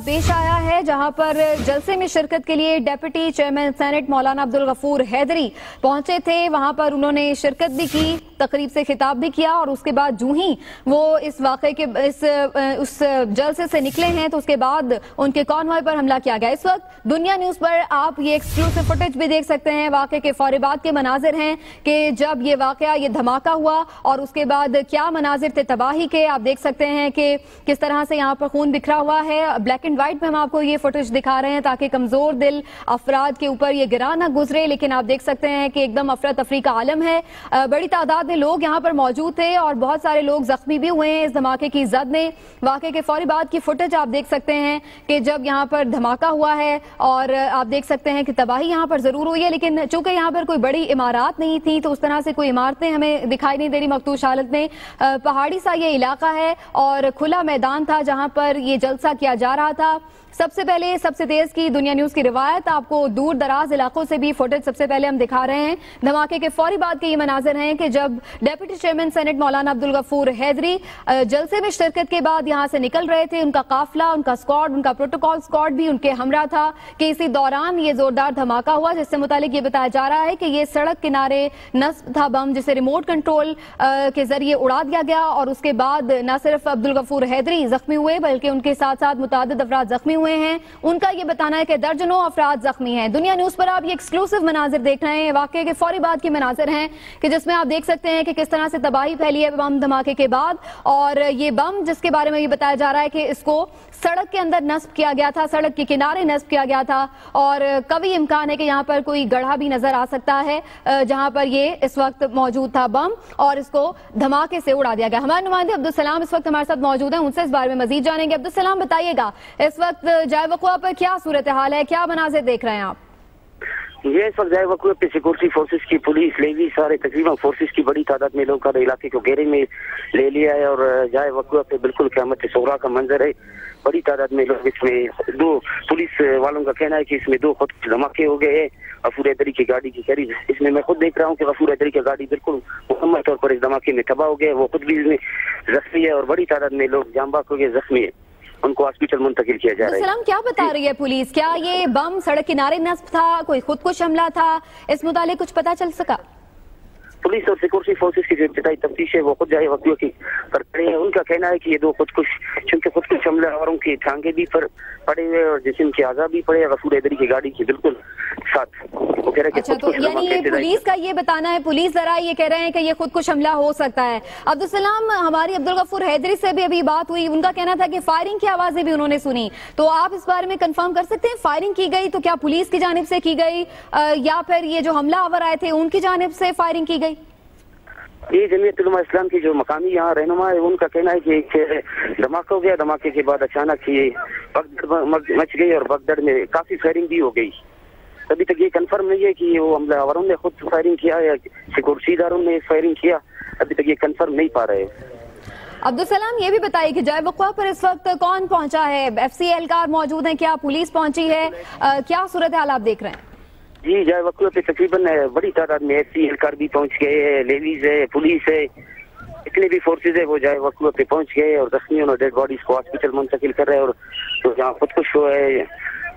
पेश आया है, जहां पर जलसे में शिरकत के लिए डेप्यूटी चेयरमैन सेनेट मौलाना अब्दुल गफूर हैदरी पहुंचे थे। वहां पर उन्होंने शिरकत भी की, तकरीब से खिताब भी किया और उसके बाद जूं ही वो इस वाक़े के उस जलसे से निकले हैं तो उसके बाद उनके कॉन्वॉय पर हमला किया गया। इस वक्त दुनिया न्यूज़ पर आप ये एक्सक्लूसिव फुटेज भी देख सकते हैं। वाक़े के फौरी बाद के मनाजिर हैं कि जब ये वाक़या, ये धमाका हुआ और उसके बाद क्या मनाजिर थे तबाही के। आप देख सकते हैं कि किस तरह से यहाँ पर खून बिखरा हुआ है। ब्लैक एंड व्हाइट में हम आपको ये फुटेज दिखा रहे हैं ताकि कमजोर दिल अफराद के ऊपर ये गिरा ना गुजरे, लेकिन आप देख सकते हैं कि एकदम अफरा तफरी का आलम है। बड़ी तादाद में लोग यहाँ पर मौजूद थे और बहुत सारे लोग जख्मी भी हुए हैं इस धमाके की जद में। वाक़े के फौरी बाद की फुटेज आप देख सकते हैं कि जब यहाँ पर धमाका हुआ है और आप देख सकते हैं कि तबाही यहाँ पर जरूर हुई है, लेकिन चूंकि यहाँ पर कोई बड़ी इमारत नहीं थी तो उस तरह से कोई इमारतें हमें दिखाई नहीं दे रही मखदूश हालत में। पहाड़ी सा ये इलाका है और खुला मैदान था जहाँ पर ये जलसा किया जा रहा था। सबसे पहले सबसे तेज की दुनिया न्यूज़ की रिवायत, आपको दूर दराज इलाकों से भी फुटेज सबसे पहले हम दिखा रहे हैं। धमाके के फौरी बाद के ये मनाजिर हैं कि जब डेप्यूटी चेयरमैन सेनेट मौलाना अब्दुल गफूर हैदरी जलसे में शिरकत के बाद यहाँ से निकल रहे थे। उनका काफिला, उनका स्क्वाड, उनका प्रोटोकॉल स्क्वाड भी उनके हमरा था कि इसी दौरान ये जोरदार धमाका हुआ, जिससे मुतालिक ये बताया जा रहा है कि ये सड़क किनारे नस्ब था बम, जिसे रिमोट कंट्रोल के जरिए उड़ा दिया गया और उसके बाद न सिर्फ अब्दुल गफूर हैदरी जख्मी हुए बल्कि उनके साथ साथ मुतादिद अफराद जख्मी हुए हैं। उनका ये बताना है कि दर्जनों अफराद जख्मी हैं। दुनिया न्यूज़ पर आप ये एक्सक्लूसिव मनाजिर देख रहे हैं। वाक़े के फौरी बाद के मनाजिर हैं कि जिसमें आप देख सकते हैं कि किस तरह से तबाही फैली है बम धमाके के बाद। और ये बम जिसके बारे में ये बताया जा रहा है कि इसको सड़क के अंदर नस्ब किया गया था, सड़क के किनारे नस्ब किया गया था और कभी इम्कान है कि यहाँ पर कोई गड्ढा भी नजर आ सकता है जहाँ पर ये इस वक्त मौजूद था बम और इसको धमाके से उड़ा दिया गया। हमारे नुमाइंदे अब्दुल सलाम इस वक्त हमारे साथ मौजूद हैं, उनसे इस बारे में मजीद जानेंगे। अब्दुल सलाम, बताइएगा इस वक्त जाए वक़ुआ पर क्या सूरत हाल है, क्या मनाज़िर देख रहे हैं आप? ये इस वक्त जाए वक़ुआ पे सिक्योरिटी फोर्सेस की, पुलिस, लेवी, सारे तकरीबन फोर्सेस की बड़ी तादाद में लोग इलाके को घेरे में ले लिया है और जाए वक़ुआ पे बिल्कुल क़यामत सोहरा का मंजर है। बड़ी तादाद में लोग, इसमें दो पुलिस वालों का कहना है कि इसमें दो खुद धमाके हो गए हैं गफूर हैदरी की गाड़ी की करीब। इसमें मैं खुद देख रहा हूँ कि गफूर हैदरी की गाड़ी बिल्कुल मुकम्मल तौर पर इस धमाके में तबाह हो गया, वो खुद भी इसमें जख्मी है और बड़ी तादाद में लोग जामबाग हो गए, जख्मी है, उनको हॉस्पिटल मुंतकिल किया जा रहा है। सलाम, क्या बता रही है पुलिस? क्या ये बम सड़क किनारे नस्ब था, कोई खुदकुश हमला था? इस मुतालिक कुछ पता चल सका? पुलिस और सिक्योरिटी फोर्सेस की जो इब्तिदाई तफ्तीश है वो खुद जाए वक़ुआ की पर खड़े हैं। उनका कहना है कि ये दो खुदकुश, चूंकि खुदकुश हमलावरों की टांगे भी पर पड़े हुए और जिस्म के आज़ा भी पड़े गफूर हैदरी की गाड़ी के बिल्कुल साथ। वो कह रहे हैं अच्छा, तो यानी ये पुलिस का ये बताना है, पुलिस जरा ये कह रहे हैं कि ये खुदकुश हमला हो सकता है। अब्दुल सलाम, हमारी अब्दुल गफूर हैदरी से भी अभी बात हुई, उनका कहना था कि फायरिंग की आवाजें भी उन्होंने सुनी, तो आप इस बारे में कंफर्म कर सकते हैं फायरिंग की गई तो क्या पुलिस की जानिब से की गई या फिर ये जो हमलावर आए थे उनकी जानिब से फायरिंग की गई? ये जमीयत उलमा इस्लाम की जो मकामी यहाँ रहनुमा है उनका कहना है कि एक धमाका हो गया, धमाके के बाद अचानक ये भगदड़ मच गई और भगदड़ में काफी फायरिंग भी हो गई। अभी तक ये कंफर्म नहीं है कि वो हमलावरों ने खुद फायरिंग किया या सिक्योरिटी दारों ने फायरिंग किया, अभी तक ये कंफर्म नहीं पा रहे। अब्दुल सलाम, ये भी बताइए कि जाए वक़ुआ पर इस वक्त कौन पहुंचा है? FC एहलकार मौजूद है, क्या पुलिस पहुंची है, क्या सूरत हाल आप देख रहे हैं? जी, जाए वक़ुआ पे तकरीबन बड़ी तादाद में FC एहलकार भी पहुंच गए हैं, लेडीज है, पुलिस है, इतने भी फोर्सेज है वो जाए वक़ुआ पे पहुंच गए और जख्मियों और डेड बॉडीज को हॉस्पिटल मुंतकिल कर रहे हैं और तो जहाँ खुदकुश हुआ है,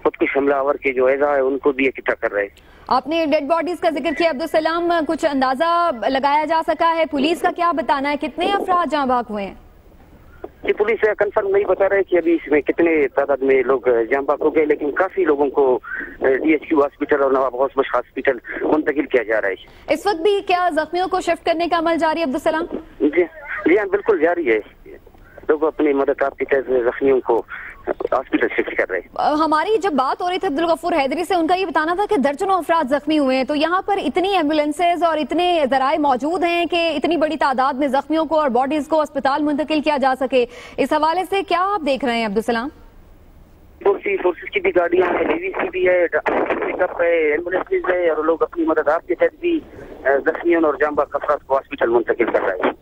खुदकुश हमलावर के जो एजा है उनको भी इकट्ठा कर रहे हैं। आपने डेड बॉडीज का जिक्र किया अब्दुल सलाम, कुछ अंदाजा लगाया जा सका है पुलिस का क्या बताना है, कितने अफराद जहाँ भाग हुए हैं? जी, पुलिस कंफर्म नहीं बता रहे कि अभी इसमें कितने तादाद में लोग जामबाग हो गए, लेकिन काफी लोगों को DHQ हॉस्पिटल और नवाब गौस बख्श हॉस्पिटल मुंतकिल किया जा रहा है। इस वक्त भी क्या जख्मियों को शिफ्ट करने का अमल जारी है अब्दुल सलाम? जी हाँ, बिल्कुल जारी है। लोग अपनी मदद आपकी तहत जख्मियों को हॉस्पिटल शिफ्ट कर रहे हैं। हमारी जब बात हो रही थी अब्दुल गफूर हैदरी से, उनका ये बताना था कि दर्जनों अफराद जख्मी हुए हैं, तो यहाँ पर इतनी एम्बुलेंसेज और इतने जराए मौजूद हैं कि इतनी बड़ी तादाद में जख्मियों को और बॉडीज को अस्पताल मुंतकिल किया जा सके, इस हवाले से क्या आप देख रहे हैं अब्दुल सलाम? फोर्सेस की भी गाड़ियाँ हैं, नेवी की भी है, पिकअप है, एम्बुलेंसेज है और लोग अपनी मदद आपके तहत भी जख्मियों और जामबाग अफराद को हॉस्पिटल मुंतकिल कर रहे हैं।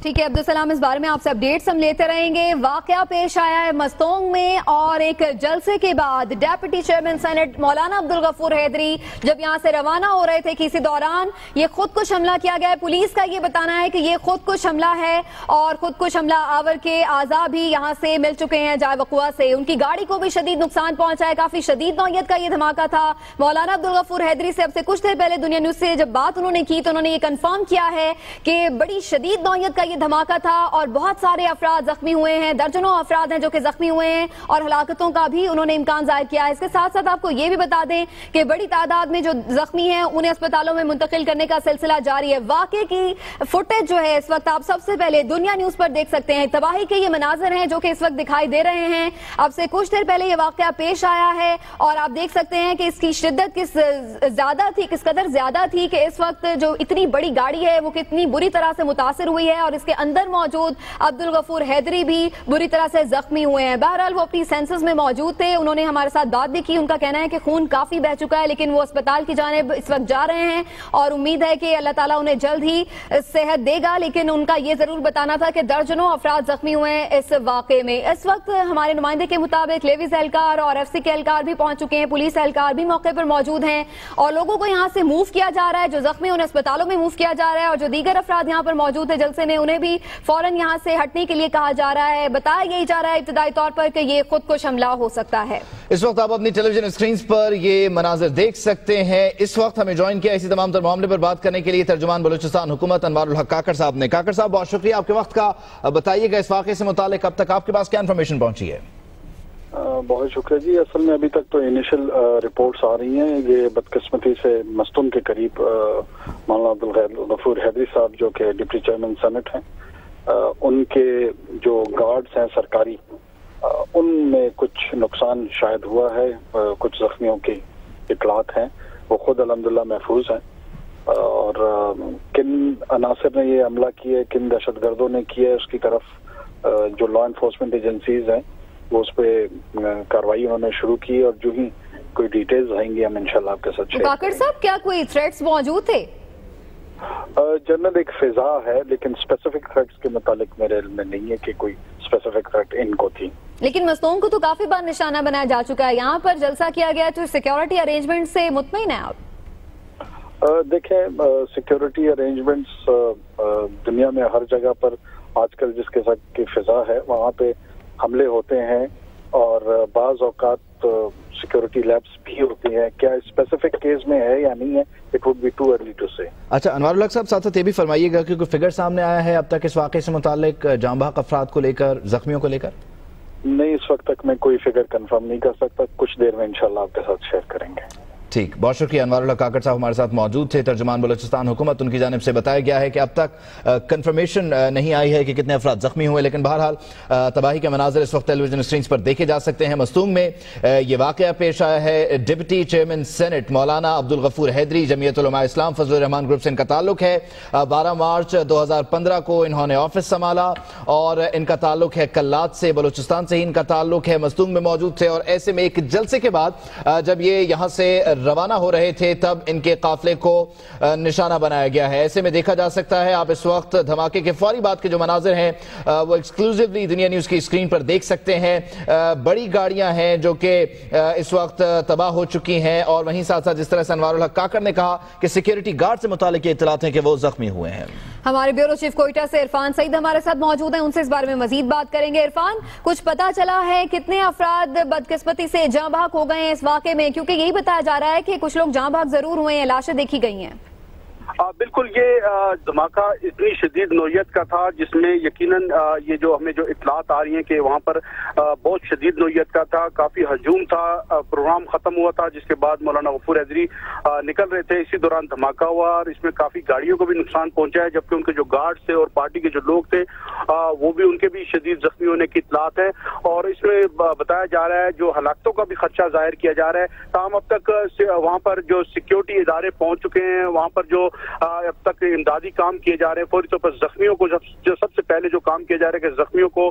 ٹھیک ہے عبد السلام، اس بارے میں آپ سے اپڈیٹس ہم لیتے رہیں گے۔ واقعہ پیش آیا ہے مستونگ میں اور ایک جلسے کے بعد ڈیپٹی چیئرمین سینٹ مولانا عبدالغفور حیدری جب یہاں سے روانہ ہو رہے تھے کسی دوران یہ خودکش حملہ کیا گیا ہے۔ پولیس کا یہ بتانا ہے کہ یہ خودکش حملہ ہے اور خودکش حملہ آور کے اعضاء بھی یہاں سے مل چکے ہیں جائے وقوع سے، ان کی گاڑی کو بھی شدید نقصان پہنچا ہے۔ کافی شدید نوعیت کا یہ دھماکہ تھا۔ مولانا عبدالغفور حیدری سے اب سے کچھ دیر پہلے دنیا نیوز سے جب بات انہوں نے کی تو انہوں نے یہ کنفرم کیا ہے کہ بڑی شدید نوعیت کا یہ دھماکہ تھا اور بہت سارے افراد زخمی ہوئے ہیں، درجنوں افراد ہیں جو کہ زخمی ہوئے ہیں اور ہلاکتوں کا بھی انہوں نے امکان ظاہر کیا ہے۔ اس کے ساتھ ساتھ آپ کو یہ بھی بتا دیں کہ بڑی تعداد میں جو زخمی ہیں انہیں اسپتالوں میں منتقل کرنے کا سلسلہ جاری ہے۔ واقعے کی فوٹیج جو ہے اس وقت آپ سب سے پہلے دنیا نیوز پر دیکھ سکتے ہیں۔ تباہی کے یہ مناظر ہیں جو کہ اس وقت دکھائی دے رہے ہیں۔ اب سے کچھ دیر پہلے یہ واقعہ پیش آیا ہے اور آپ دیکھ سکتے ہیں کہ اس کی شدت کس قدر زیادہ تھی کہ اس وقت جو اتنی بڑی گاڑی ہے وہ کتنی بری طرح سے متاثر ہوئی ہے اور اس کے اندر موجود عبدالغفور حیدری بھی بری طرح سے زخمی ہوئے ہیں۔ بہرحال وہ اپنی سینسز میں موجود تھے، انہوں نے ہمارے ساتھ بات بھی کی۔ ان کا کہنا ہے کہ خون کافی بہہ چکا ہے لیکن وہ اسپتال کی جانب اس وقت جا رہے ہیں اور امید ہے کہ اللہ تعالیٰ انہیں جلد ہی صحت دے گا، لیکن ان کا یہ ضرور بتانا تھا کہ درجنوں افراد زخمی ہوئے ہیں اس واقعے میں۔ اس وقت ہمارے نمائندے کے مطابق لیویز اہلکار اور ایف سی کے اہلکار بھی پہنچ چکے ہیں، پولیس اہلکار بھی موقع پر موجود ہیں اور لوگوں کو یہاں سے موو کیا جا رہا ہے، جو زخمی انہیں اسپتالوں میں موو کیا جا رہا ہے اور جو دیگر افراد یہاں پر موجود ہیں جلسے میں انہیں بھی فوراً یہاں سے ہٹنے کے لیے کہا جا رہا ہے۔ بتایا یہی جا رہا ہے ابتدائی طور پر کہ یہ خودکش حملہ ہو سکتا ہے۔ اس وقت آپ اپنی ٹیلی ویژن اسکرینز پر یہ مناظر دیکھ سکتے ہیں۔ اس وقت ہمیں جوائن کیا اسی تمام تر معاملے پر بات کرنے کے لیے ترجمان بلوچستان حکومت انوار الحق کاکڑ صاحب نے۔ کاکڑ صاحب بہت شکریہ آپ کے وقت کا، بتائیے گا اس واقعے سے متعلق اب تک آپ کے پاس کیا انفارمیشن پہنچی ہے؟ بہت شکریہ جی، اصل میں ابھی تک تو انیشل رپورٹس آ رہی ہیں۔ یہ بدقسمتی سے مستون کے قریب مولانا عبدالغفور حیدری صاحب جو کہ ڈپٹی چیئرمین سینٹ ہیں، ان کے جو گارڈز ہیں سرکاری، ان میں کچھ نقصان شاید ہوا ہے، کچھ زخمیوں کی اطلاعات ہیں، وہ خود الحمدللہ محفوظ ہیں۔ اور کن عناصر نے یہ حملہ کیا ہے، کن دہشت گردوں نے کیا ہے، اس کی طرف جو لا انفورسمنٹ ایجنسیز ہیں وہ اس پہ کارروائی انہوں نے شروع کی اور جو ہی کوئی ڈیٹیلز آئیں گی ہم انشاءاللہ آپ کے ساتھ شیئر کریں گے۔ کاکڑ صاحب کیا کوئی تھریٹس موجود تھے؟ جنرل ایک فضا ہے لیکن اسپیسیفک تھریٹس کے متعلق میرے علم میں نہیں ہے کہ کوئی اسپیسیفک تھریٹ ان کو تھی، لیکن مستونگ کو تو کافی بار نشانہ بنایا جا چکا ہے۔ یہاں پر جلسہ کیا گیا تو سیکیورٹی ارینجمنٹ سے مطمئن ہیں آپ؟ دیکھیں سیکیورٹی ارینجمنٹس دنیا میں ہر جگہ پر آج کل جس کے ساتھ کی فضا ہے وہاں پہ حملے ہوتے ہیں اور بعض اوقات سیکیورٹی لیبس بھی ہوتی ہیں۔ کیا اسپیسیفک کیس میں ہے یا نہیں ہے، it would be too early to سے۔ اچھا انوار الحق صاحب ساتھ ساتھ یہ بھی فرمائیے گا کہ کوئی فگر سامنے آیا ہے اب تک اس واقعے سے متعلق جاں بحق افراد کو لے کر، زخمیوں کو لے کر؟ نہیں، اس وقت تک میں کوئی فگر کنفرم نہیں کر سکتا، کچھ دیر میں انشاءاللہ آپ کے ساتھ شیئر کریں گے۔ ٹھیک، بہت شکریہ انوار الحق کاکڑ صاحب ہمارے ساتھ موجود تھے، ترجمان بلوچستان حکومت۔ ان کی جانب سے بتایا گیا ہے کہ اب تک کنفرمیشن نہیں آئی ہے کہ کتنے افراد زخمی ہوئے، لیکن بہرحال تباہی کے مناظر اس وقت ٹیلی ویژن اسکرینز پر دیکھے جا سکتے ہیں۔ مستونگ میں یہ واقعہ پیش آیا ہے، ڈپٹی چیئرمین سینٹ مولانا عبدالغفور حیدری جمعیت علماء اسلام فضل الرحمان گروپ سے ان کا تعلق ہے۔ 12 مارچ 2015 کو انہوں نے آفس سنبھالا اور ان کا تعلق ہے کلات سے، بلوچستان سے ہی ان کا تعلق ہے، مستونگ میں موجود تھے اور ایسے میں ایک جلسے کے بعد جب یہ یہاں سے روانہ ہو رہے تھے تب ان کے قافلے کو نشانہ بنایا گیا ہے۔ ایسے میں دیکھا جا سکتا ہے، آپ اس وقت دھماکے کے فوری بعد کے جو مناظر ہیں وہ ایکسکلوزیولی دنیا نیوز کی اسکرین پر دیکھ سکتے ہیں۔ بڑی گاڑیاں ہیں جو کہ اس وقت تباہ ہو چکی ہیں اور وہیں ساتھ ساتھ جس طرح سے انوار الحق کاکڑ نے کہا کہ سیکیورٹی گارڈ سے متعلق یہ اطلاعات ہیں کہ وہ زخمی ہوئے ہیں۔ ہمارے بیورو چیف کوئٹہ سے عرفان سعید ہمارے ساتھ موجود ہیں، ان سے اس بارے میں مزید بات کریں گے۔ عرفان، کچھ پتا چلا ہے کتنے افراد بدقسمتی سے جاں بحق ہو گئے ہیں اس واقعے میں؟ کیونکہ یہی بتایا جا رہا ہے کہ کچھ لوگ جاں بحق ضرور ہوئے ہیں، لاشیں دیکھی گئی ہیں۔ بالکل، یہ دھماکہ اتنی شدید نوعیت کا تھا جس میں یقیناً یہ جو ہمیں جو اطلاعات آ رہی ہیں کہ وہاں پر بہت شدید نوعیت کا تھا، کافی ہجوم تھا، پروگرام ختم ہوا تھا جس کے بعد مولانا غفور حیدری نکل رہے تھے، اسی دوران دھماکہ ہوا اور اس میں کافی گاڑیوں کو بھی نقصان پہنچا ہے، جبکہ ان کے جو گارڈ تھے اور پارٹی کے جو لوگ تھے وہ بھی ان کے بھی شدید زخمی ہونے کی اطلاعات ہے اور اس میں بتایا جا رہا ہے جو ہلاکتوں کا بھی خدشہ ظاہر کیا جا رہا ہے۔ تاہم اب تک وہاں پر جو سیکیورٹی ادارے پہنچ چکے ہیں، وہاں پر جو अब तक इमदादी काम किए जा रहे हैं। फौरी तौर पर जख्मियों को जो सबसे पहले जो काम किया जा रहा है कि जख्मियों को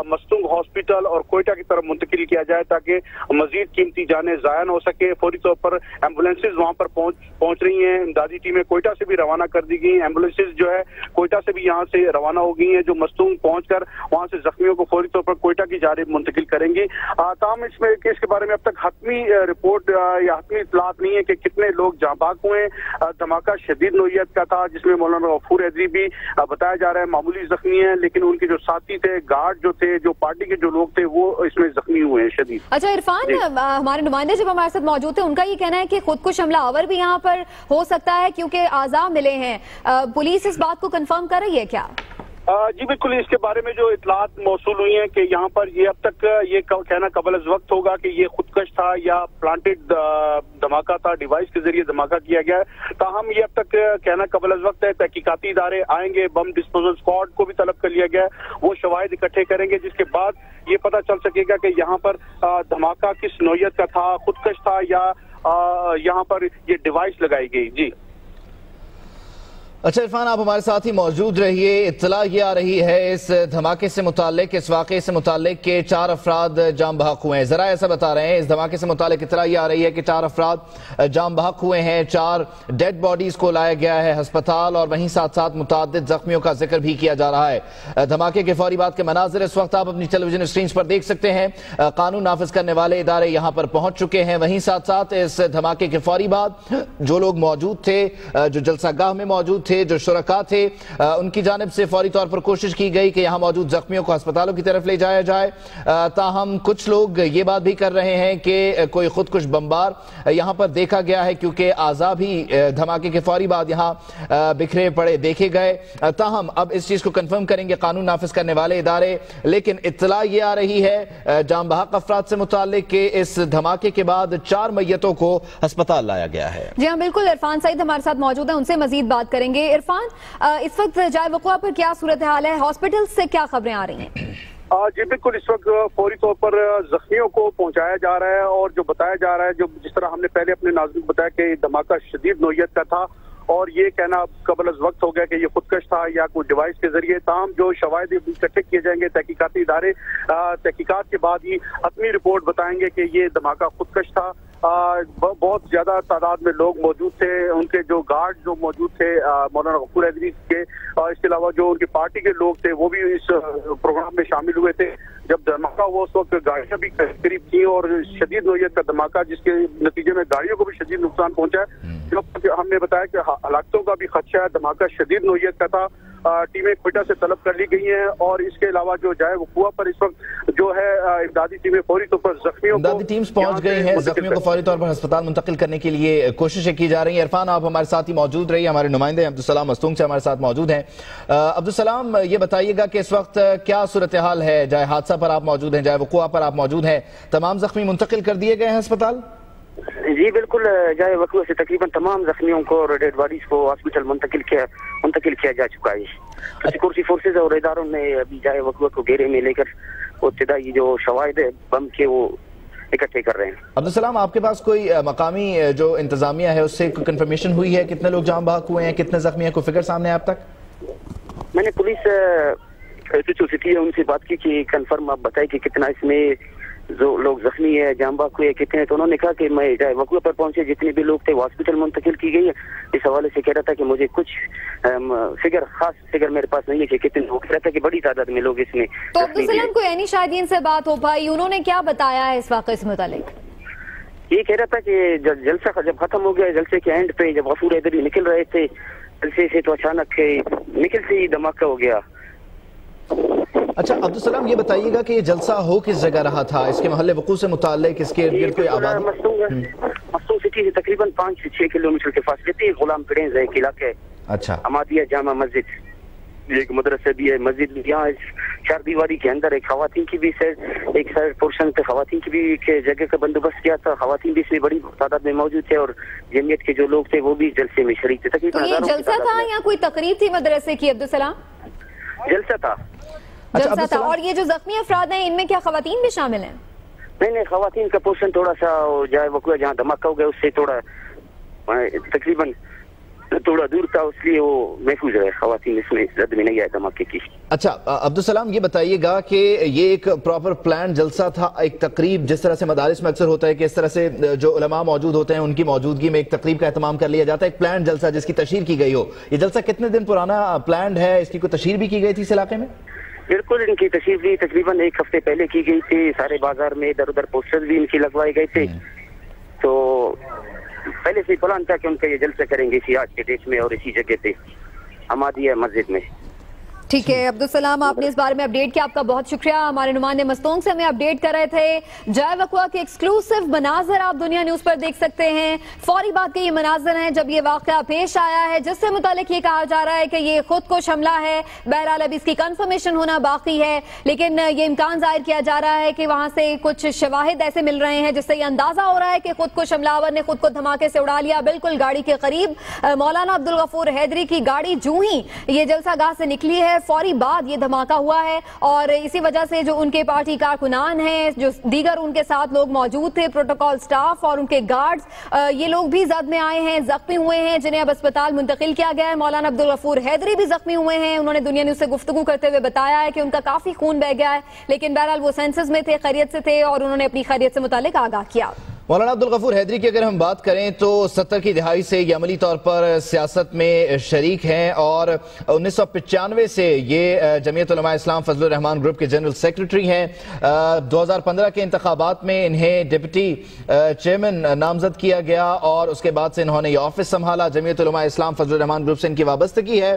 मस्तूंग हॉस्पिटल और कोयटा की तरफ मुंतकिल किया जाए ताकि मजीद कीमती जानें ज़ाया न हो सके। फौरी तौर पर एम्बुलेंसेज वहां पर पहुंच रही हैं। इमदादी टीमें कोयटा से भी रवाना कर दी गई। एम्बुलेंसेज जो है कोयटा से भी यहाँ से रवाना हो गई हैं, जो मस्तूंग पहुंचकर वहां से जख्मियों को फौरी तौर पर कोयटा की जानिब मुंतकिल करेंगी। ताहम इसमें केस के बारे में अब तक हतमी रिपोर्ट या हतमी इत्तलात नहीं है कि कितने लोग जाँ बाक हुए। धमाका शदीद नौइयत का था जिसमें मौलाना गफूर हैदरी भी बताया जा रहा है मामूली जख्मी है, लेकिन उनके जो साथी थे, गार्ड जो थे, जो पार्टी के जो लोग थे, वो इसमें जख्मी हुए हैं शदीद। अच्छा इरफान, हमारे नुमाइंदे जब हमारे साथ मौजूद थे उनका ये कहना है कि खुदकुश हमलावर भी यहाँ पर हो सकता है क्योंकि आज़ा मिले हैं। पुलिस इस बात को कंफर्म कर रही है क्या? जी बिल्कुल, इसके बारे में जो इतलात मौसूल हुई हैं कि यहाँ पर ये अब तक ये कहना कबल अज़ वक्त होगा कि ये खुदकश था या प्लांटेड धमाका था, डिवाइस के जरिए धमाका किया गया है। ताहम ये अब तक कहना कबल अज़ वक्त है। तहकीकाती इदारे आएंगे, बम डिस्पोजल स्क्वाड को भी तलब कर लिया गया है, वो शवाहिद इकट्ठे करेंगे जिसके बाद ये पता चल सकेगा कि यहाँ पर धमाका किस नौइयत का था, खुदकश था या यहाँ पर ये डिवाइस लगाई गई। जी अच्छा इरफान, आप हमारे साथ ही मौजूद रहिए। इत्तला ये आ रही है इस धमाके से मुताल्लिक, इस वाक़े से मुताल्लिक के 4 अफराद जाम बहक हुए हैं। ज़रा ऐसा बता रहे हैं, इस धमाके से मुताल्लिक इत्तला ये आ रही है कि 4 अफराद जाम बहक हुए हैं, 4 डेड बॉडीज़ को लाया गया है हस्पताल और वहीं साथ साथ मुतअद्दिद जख्मियों का जिक्र भी किया जा रहा है। धमाके के फौरी बाद के मनाजिर इस वक्त आप अपनी टेलीविजन स्क्रीन पर देख सकते हैं। कानून नाफिज करने वाले इदारे यहाँ पर पहुंच चुके हैं। वहीं साथ साथ इस धमाके के फौरी बाद जो लोग मौजूद थे, जो जलसागाह में मौजूद थे, जो शुरका थे, उनकी जानिब से फौरी तौर पर कोशिश की गई कि यहाँ मौजूद जख्मियों को अस्पतालों की तरफ ले जाया जाए। ताहम कुछ लोग ये बात भी कर रहे हैं कि कोई खुदकुश बमबार यहाँ पर देखा गया है क्योंकि आज़ा भी धमाके के फौरी बाद यहाँ बिखरे पड़े देखे गए। ताहम अब इस चीज को कंफर्म करेंगे कानून नाफिज करने वाले इदारे, लेकिन इत्तला ये आ रही है जाम बहक अफराद से मुताल्लिक के इस धमाके के बाद 4 मैयतों को अस्पताल लाया गया है। जी हाँ बिल्कुल, इरफान सईद हमारे साथ मौजूद है, उनसे मजीद बात करेंगे। इरफान, इस वक्त जाए वक़ुआ पर क्या सूरत हाल है, हॉस्पिटल से क्या खबरें आ रही हैं? जी बिल्कुल, इस वक्त फौरी तौर पर जख्मियों को पहुंचाया जा रहा है और जो बताया जा रहा है, जो जिस तरह हमने पहले अपने नाज़रीन को बताया कि धमाका शदीद नौइयत का था और ये कहना कबल अज़ वक्त हो गया कि ये खुदकश था या कोई डिवाइस के जरिए। ताहम जो शवाहिद इकट्ठे किए जाएंगे, तहकीकाती इदारे तहकीकात के बाद ही अपनी रिपोर्ट बताएंगे कि ये धमाका खुदकश था। बहुत ज्यादा तादाद में लोग मौजूद थे, उनके जो गार्ड जो मौजूद थे मौलाना गफूर हैदरी के, इसके अलावा जो उनकी पार्टी के लोग थे वो भी इस प्रोग्राम में शामिल हुए थे। जब धमाका हुआ उस वक्त गाड़ियां भी करीब थी और शदीद नौइयत का धमाका जिसके नतीजे में गाड़ियों को भी शदीद नुकसान पहुंचा है। जो हमने बताया कि हलाकतों का भी खदशा है, धमाका शदीद नौइयत का था। टीमें कोयटा से तलब कर ली गई हैं और इसके अलावा जो जाए वक़ुआ पर इस वक्त जो है इमदादी टीमें फौरी तौर पर जख्मियों को टीम्स पहुंच गई हैं, जख्मियों को फौरी तौर पर अस्पताल मुंतकिल करने के लिए कोशिशें की जा रही हैं। इरफान, आप हमारे साथ ही मौजूद रहिए। हमारे नुमाइंदे अब्दुल मस्तूंग से हमारे साथ मौजूद हैं। अब्दुल, ये बताइएगा कि इस वक्त क्या सूरत हाल है, जाए हादसा पर आप मौजूद हैं, जाए वक़ुआ पर आप मौजूद हैं, तमाम जख्मी मुंतकिल कर दिए गए हैं अस्पताल? जी बिल्कुल, जाए वक़ुआ से तकरीबन तमाम जख्मियों को और डेड बॉडीज को हॉस्पिटल मुंतकिल किया जा चुका है। सिक्योरिटी फोर्सेज और इदारों ने अभी जाए वक़ुआ को घेरे में लेकर इब्तिदाई जो शवाहिद बम के वो इकट्ठे कर रहे हैं। अब्दुल, आपके पास कोई मकामी जो इंतजामिया है उससे कंफर्मेशन हुई है कितने लोग जाम बहक हुए हैं, कितने जख्मी हैं, कोई फिगर सामने आप तक? मैंने पुलिस जो सिटी है उनसे बात की कि कंफर्म आप बताए कि कितना इसमें जो लोग जख्मी है, जाम बहक हुए कितने, तो उन्होंने कहा कि मैं जाए वक़ुआ पर पहुंचे जितने भी लोग थे वो हॉस्पिटल मुंतकिल की गई है। इस हवाले से कह रहा था कि मुझे कुछ खास फिगर मेरे पास नहीं है कि कितने लोग, कह रहा था कि बड़ी तादाद में लोग इसमें। तो अब्दुल को यानी शायद से बात हो पाई, उन्होंने क्या बताया है इस वाक़े से मुतालिक? ये कह रहा था कि जलसा जब खत्म हो गया, जलसे के एंड पे जब गफूर हैदरी निकल रहे थे जलसे से, तो अचानक निकल से ही धमाका हो गया। अच्छा अब्दुल, ये बताइएगा कि ये जलसा हो किस जगह रहा था, इसके महल्ले वक़ू से मुताल्लिक इसके इर्द गिर्द कोई आबादी? मस्तूंग सिटी से तकरीबन 5 से 6 किलोमीटर के फासले पे गुलाम पड़ेज एक इलाका है। अच्छा, अमादिया जामा मस्जिद, एक मदरसा भी है, मस्जिद भी। यहाँ 4 दीवारी के अंदर एक खवातीन की भी एक साइड पोर्शन पे खवातीन की भी एक जगह का बंदोबस्त किया था। खवातीन भी इसमें बड़ी तादाद में मौजूद थे और जमीयत के जो लोग थे वो भी जलसे में शरीक थे। तकरीबन तो ये जलसा था या कोई तकरीब थी मदरसे की? अब्दुल, जलसा था। जलसा था। और ये जो जख्मी अफराद हैं इनमें क्या खवातीन भी शामिल हैं? नहीं, खवातीन का पोर्शन थोड़ा सा जाए वक़ुआ जहाँ धमाका हो गया उससे थोड़ा तकरीबन थोड़ा दूर था, इसलिए वो महफूज रहे, खवातीन इसमें जद में नहीं आए धमाके की। अच्छा अब्दुल सलाम, ये बताइएगा कि ये एक प्रॉपर प्लान जलसा था, एक तकरीब जिस तरह से मदारिस में अक्सर होता है कि इस तरह से जो उलमा मौजूद होते हैं उनकी मौजूदगी में एक तकरीब का एहतमाम कर लिया जाता है, एक प्लान जलसा जिसकी तशहीर की गई हो। ये जलसा कितने दिन पुराना प्लान है, इसकी कोई तशहीर भी की गई थी इस इलाके में? बिल्कुल, इनकी तशरीफ भी तकरीबन एक हफ्ते पहले की गई थी, सारे बाजार में इधर उधर पोस्टर्स भी इनकी लगवाए गए थे। तो पहले से प्लान था कि उनका ये जलसा करेंगे इसी आज के डेट में और इसी जगह पे अहमदिया मस्जिद में। ठीक है अब्दुल सलाम, आपने इस बारे में अपडेट किया, आपका बहुत शुक्रिया। हमारे नुमाइंदे मस्तूंग से हमें अपडेट कर रहे थे। जाए वक़्वा के एक्सक्लूसिव मनाजर आप दुनिया न्यूज पर देख सकते हैं। फौरी बात के ये मनाजर हैं जब ये वाक़या पेश आया है, जिससे मुतालिक ये कहा जा रहा है कि ये खुदकुश हमला है। बहरहाल अब इसकी कंफर्मेशन होना बाकी है, लेकिन ये इम्कान जाहिर किया जा रहा है कि वहां से कुछ शवाहिद ऐसे मिल रहे हैं जिससे ये अंदाजा हो रहा है कि खुदकुश हमलावर ने खुद को धमाके से उड़ा लिया। बिल्कुल गाड़ी के करीब मौलाना अब्दुल गफूर हैदरी की गाड़ी जूं ही ये जलसा गाह से निकली है, फौरी बाद ये धमाका हुआ है और इसी वजह से जो उनके पार्टी कारकुनान हैं, जो दीगर उनके साथ लोग मौजूद थे, प्रोटोकॉल स्टाफ और उनके गार्ड्स, ये लोग भी जद में आए हैं, जख्मी हुए हैं, जिन्हें अब अस्पताल मुंतकिल किया गया है। मौलाना अब्दुल गफूर हैदरी भी जख्मी हुए हैं। उन्होंने दुनिया न्यूज से गुफ्तगू करते हुए बताया है कि उनका काफी खून बह गया है, लेकिन बहरहाल वो सेंसस में थे, खैरियत से थे और उन्होंने अपनी खैरियत से मुतालिक आगाह किया। मौलाना अब्दुल गफूर हैदरी की अगर हम बात करें तो 70 की दहाई से ये अमली तौर पर सियासत में शरीक हैं और 1995 से ये जमीयत उलमा इस्लाम फजलुर रहमान ग्रुप के जनरल सेक्रेटरी हैं। 2015 के इंतखाबात में इन्हें डिप्टी चेयरमैन नामजद किया गया और उसके बाद से इन्होंने ये ऑफिस संभाला। जमीयत उलमा इस्लाम फजलुर रहमान ग्रुप से इनकी वाबस्तगी है।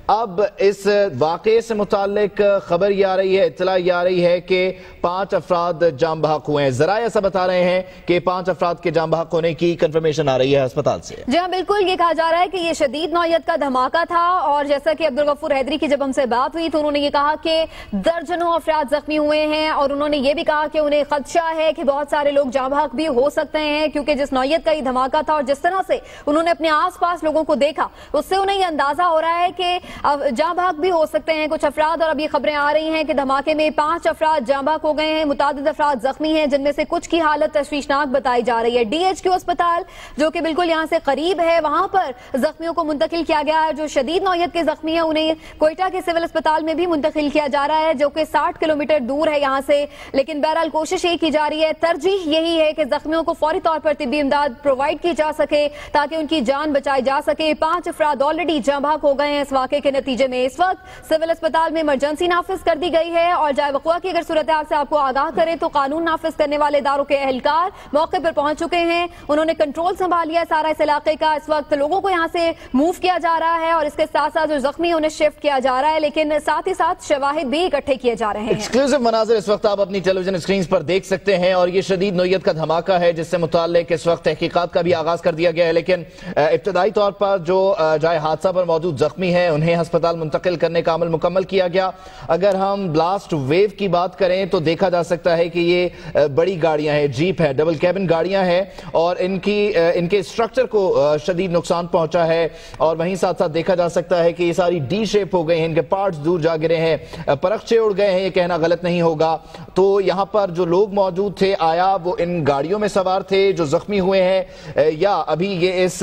अब इस वाक़े से मुताल्लिक खबर ये आ रही है, इत्तला ये आ रही है कि 5 अफराद जाम बहक हुए हैं। जरा ऐसा बता रहे हैं कि 5 अफराद के जाम बहक होने की कंफर्मेशन आ रही है अस्पताल से। जी हाँ, बिल्कुल ये कहा जा रहा है कि ये शदीद नौयत का धमाका था और जैसा कि अब्दुल गफूर हैदरी की जब हमसे बात हुई तो उन्होंने ये कहा कि दर्जनों अफराद जख्मी हुए हैं और उन्होंने ये भी कहा कि उन्हें खदशा है कि बहुत सारे लोग जाम बहक भी हो सकते हैं, क्योंकि जिस नौयत का ये धमाका था और जिस तरह से उन्होंने अपने आस पास लोगों को देखा उससे उन्हें ये अंदाजा हो रहा है कि जाम बहक भी हो सकते हैं कुछ अफराद। और अब ये खबरें आ रही हैं कि धमाके में 5 अफराद जाम बहक हो गए हैं, मुतादिद अफराद जख्मी हैं, जिनमें से कुछ की हालत तशवीशनाक बताई जा रही है। DHQ अस्पताल जो कि बिल्कुल यहाँ से करीब है, वहां पर जख्मियों को मुंतकिल किया गया है। जो शदीद नौयत के जख्मी हैं उन्हें कोयटा के सिविल अस्पताल में भी मुंतकिल किया जा रहा है, जो कि 60 किलोमीटर दूर है यहाँ से। लेकिन बहरहाल कोशिश ये की जा रही है, तरजीह यही है कि जख्मियों को फौरी तौर पर तिब्बी इमदाद प्रोवाइड की जा सके ताकि उनकी जान बचाई जा सके। 5 अफराद ऑलरेडी जाम बहक हो गए हैं इस वाक़े के नतीजे में। इस वक्त सिविल अस्पताल में इमरजेंसी नाफिज कर दी गई है और जाए वक़्वा की अगर सूरत हाल से आपको आगाह करें तो कानून नाफिज करने वाले इदारों के अहलकार मौके पर पहुंच चुके हैं। उन्होंने कंट्रोल संभाल लिया सारा इस इलाके का। इस वक्त लोगों को यहाँ से मूव किया जा रहा है और इसके साथ साथ जो जख्मी उन्हें शिफ्ट किया जा रहा है, लेकिन साथ ही साथ शवाहिद भी इकट्ठे किए जा रहे हैं। एक्सक्लूसिव मनाज़िर इस वक्त आप अपनी टेलीविजन स्क्रीन पर देख सकते हैं और ये शदीद नौयत का धमाका है जिससे मुताल्लिक इस वक्त तहकीकात का भी आगाज कर दिया गया है। लेकिन इब्तदाई तौर पर जो जाए हादसा पर मौजूद जख्मी है उन्हें अस्पताल मुंतकिल करने का अमल मुकम्मल किया गया। अगर हम ब्लास्ट वेव की बात करें तो देखा जा सकता है कि ये बड़ी गाड़ियां हैं, जीप है, डबल कैबिन गाड़ियां हैं और इनके स्ट्रक्चर को शदीद नुकसान पहुंचा है। और वहीं साथ साथ देखा जा सकता है कि ये सारी डी शेप हो गए हैं, इनके पार्ट्स दूर जा गिरे हैं, परखचे उड़ गए हैं, ये कहना गलत नहीं होगा। तो यहाँ पर जो लोग मौजूद थे, आया वो इन गाड़ियों में सवार थे जो जख्मी हुए हैं या अभी ये इस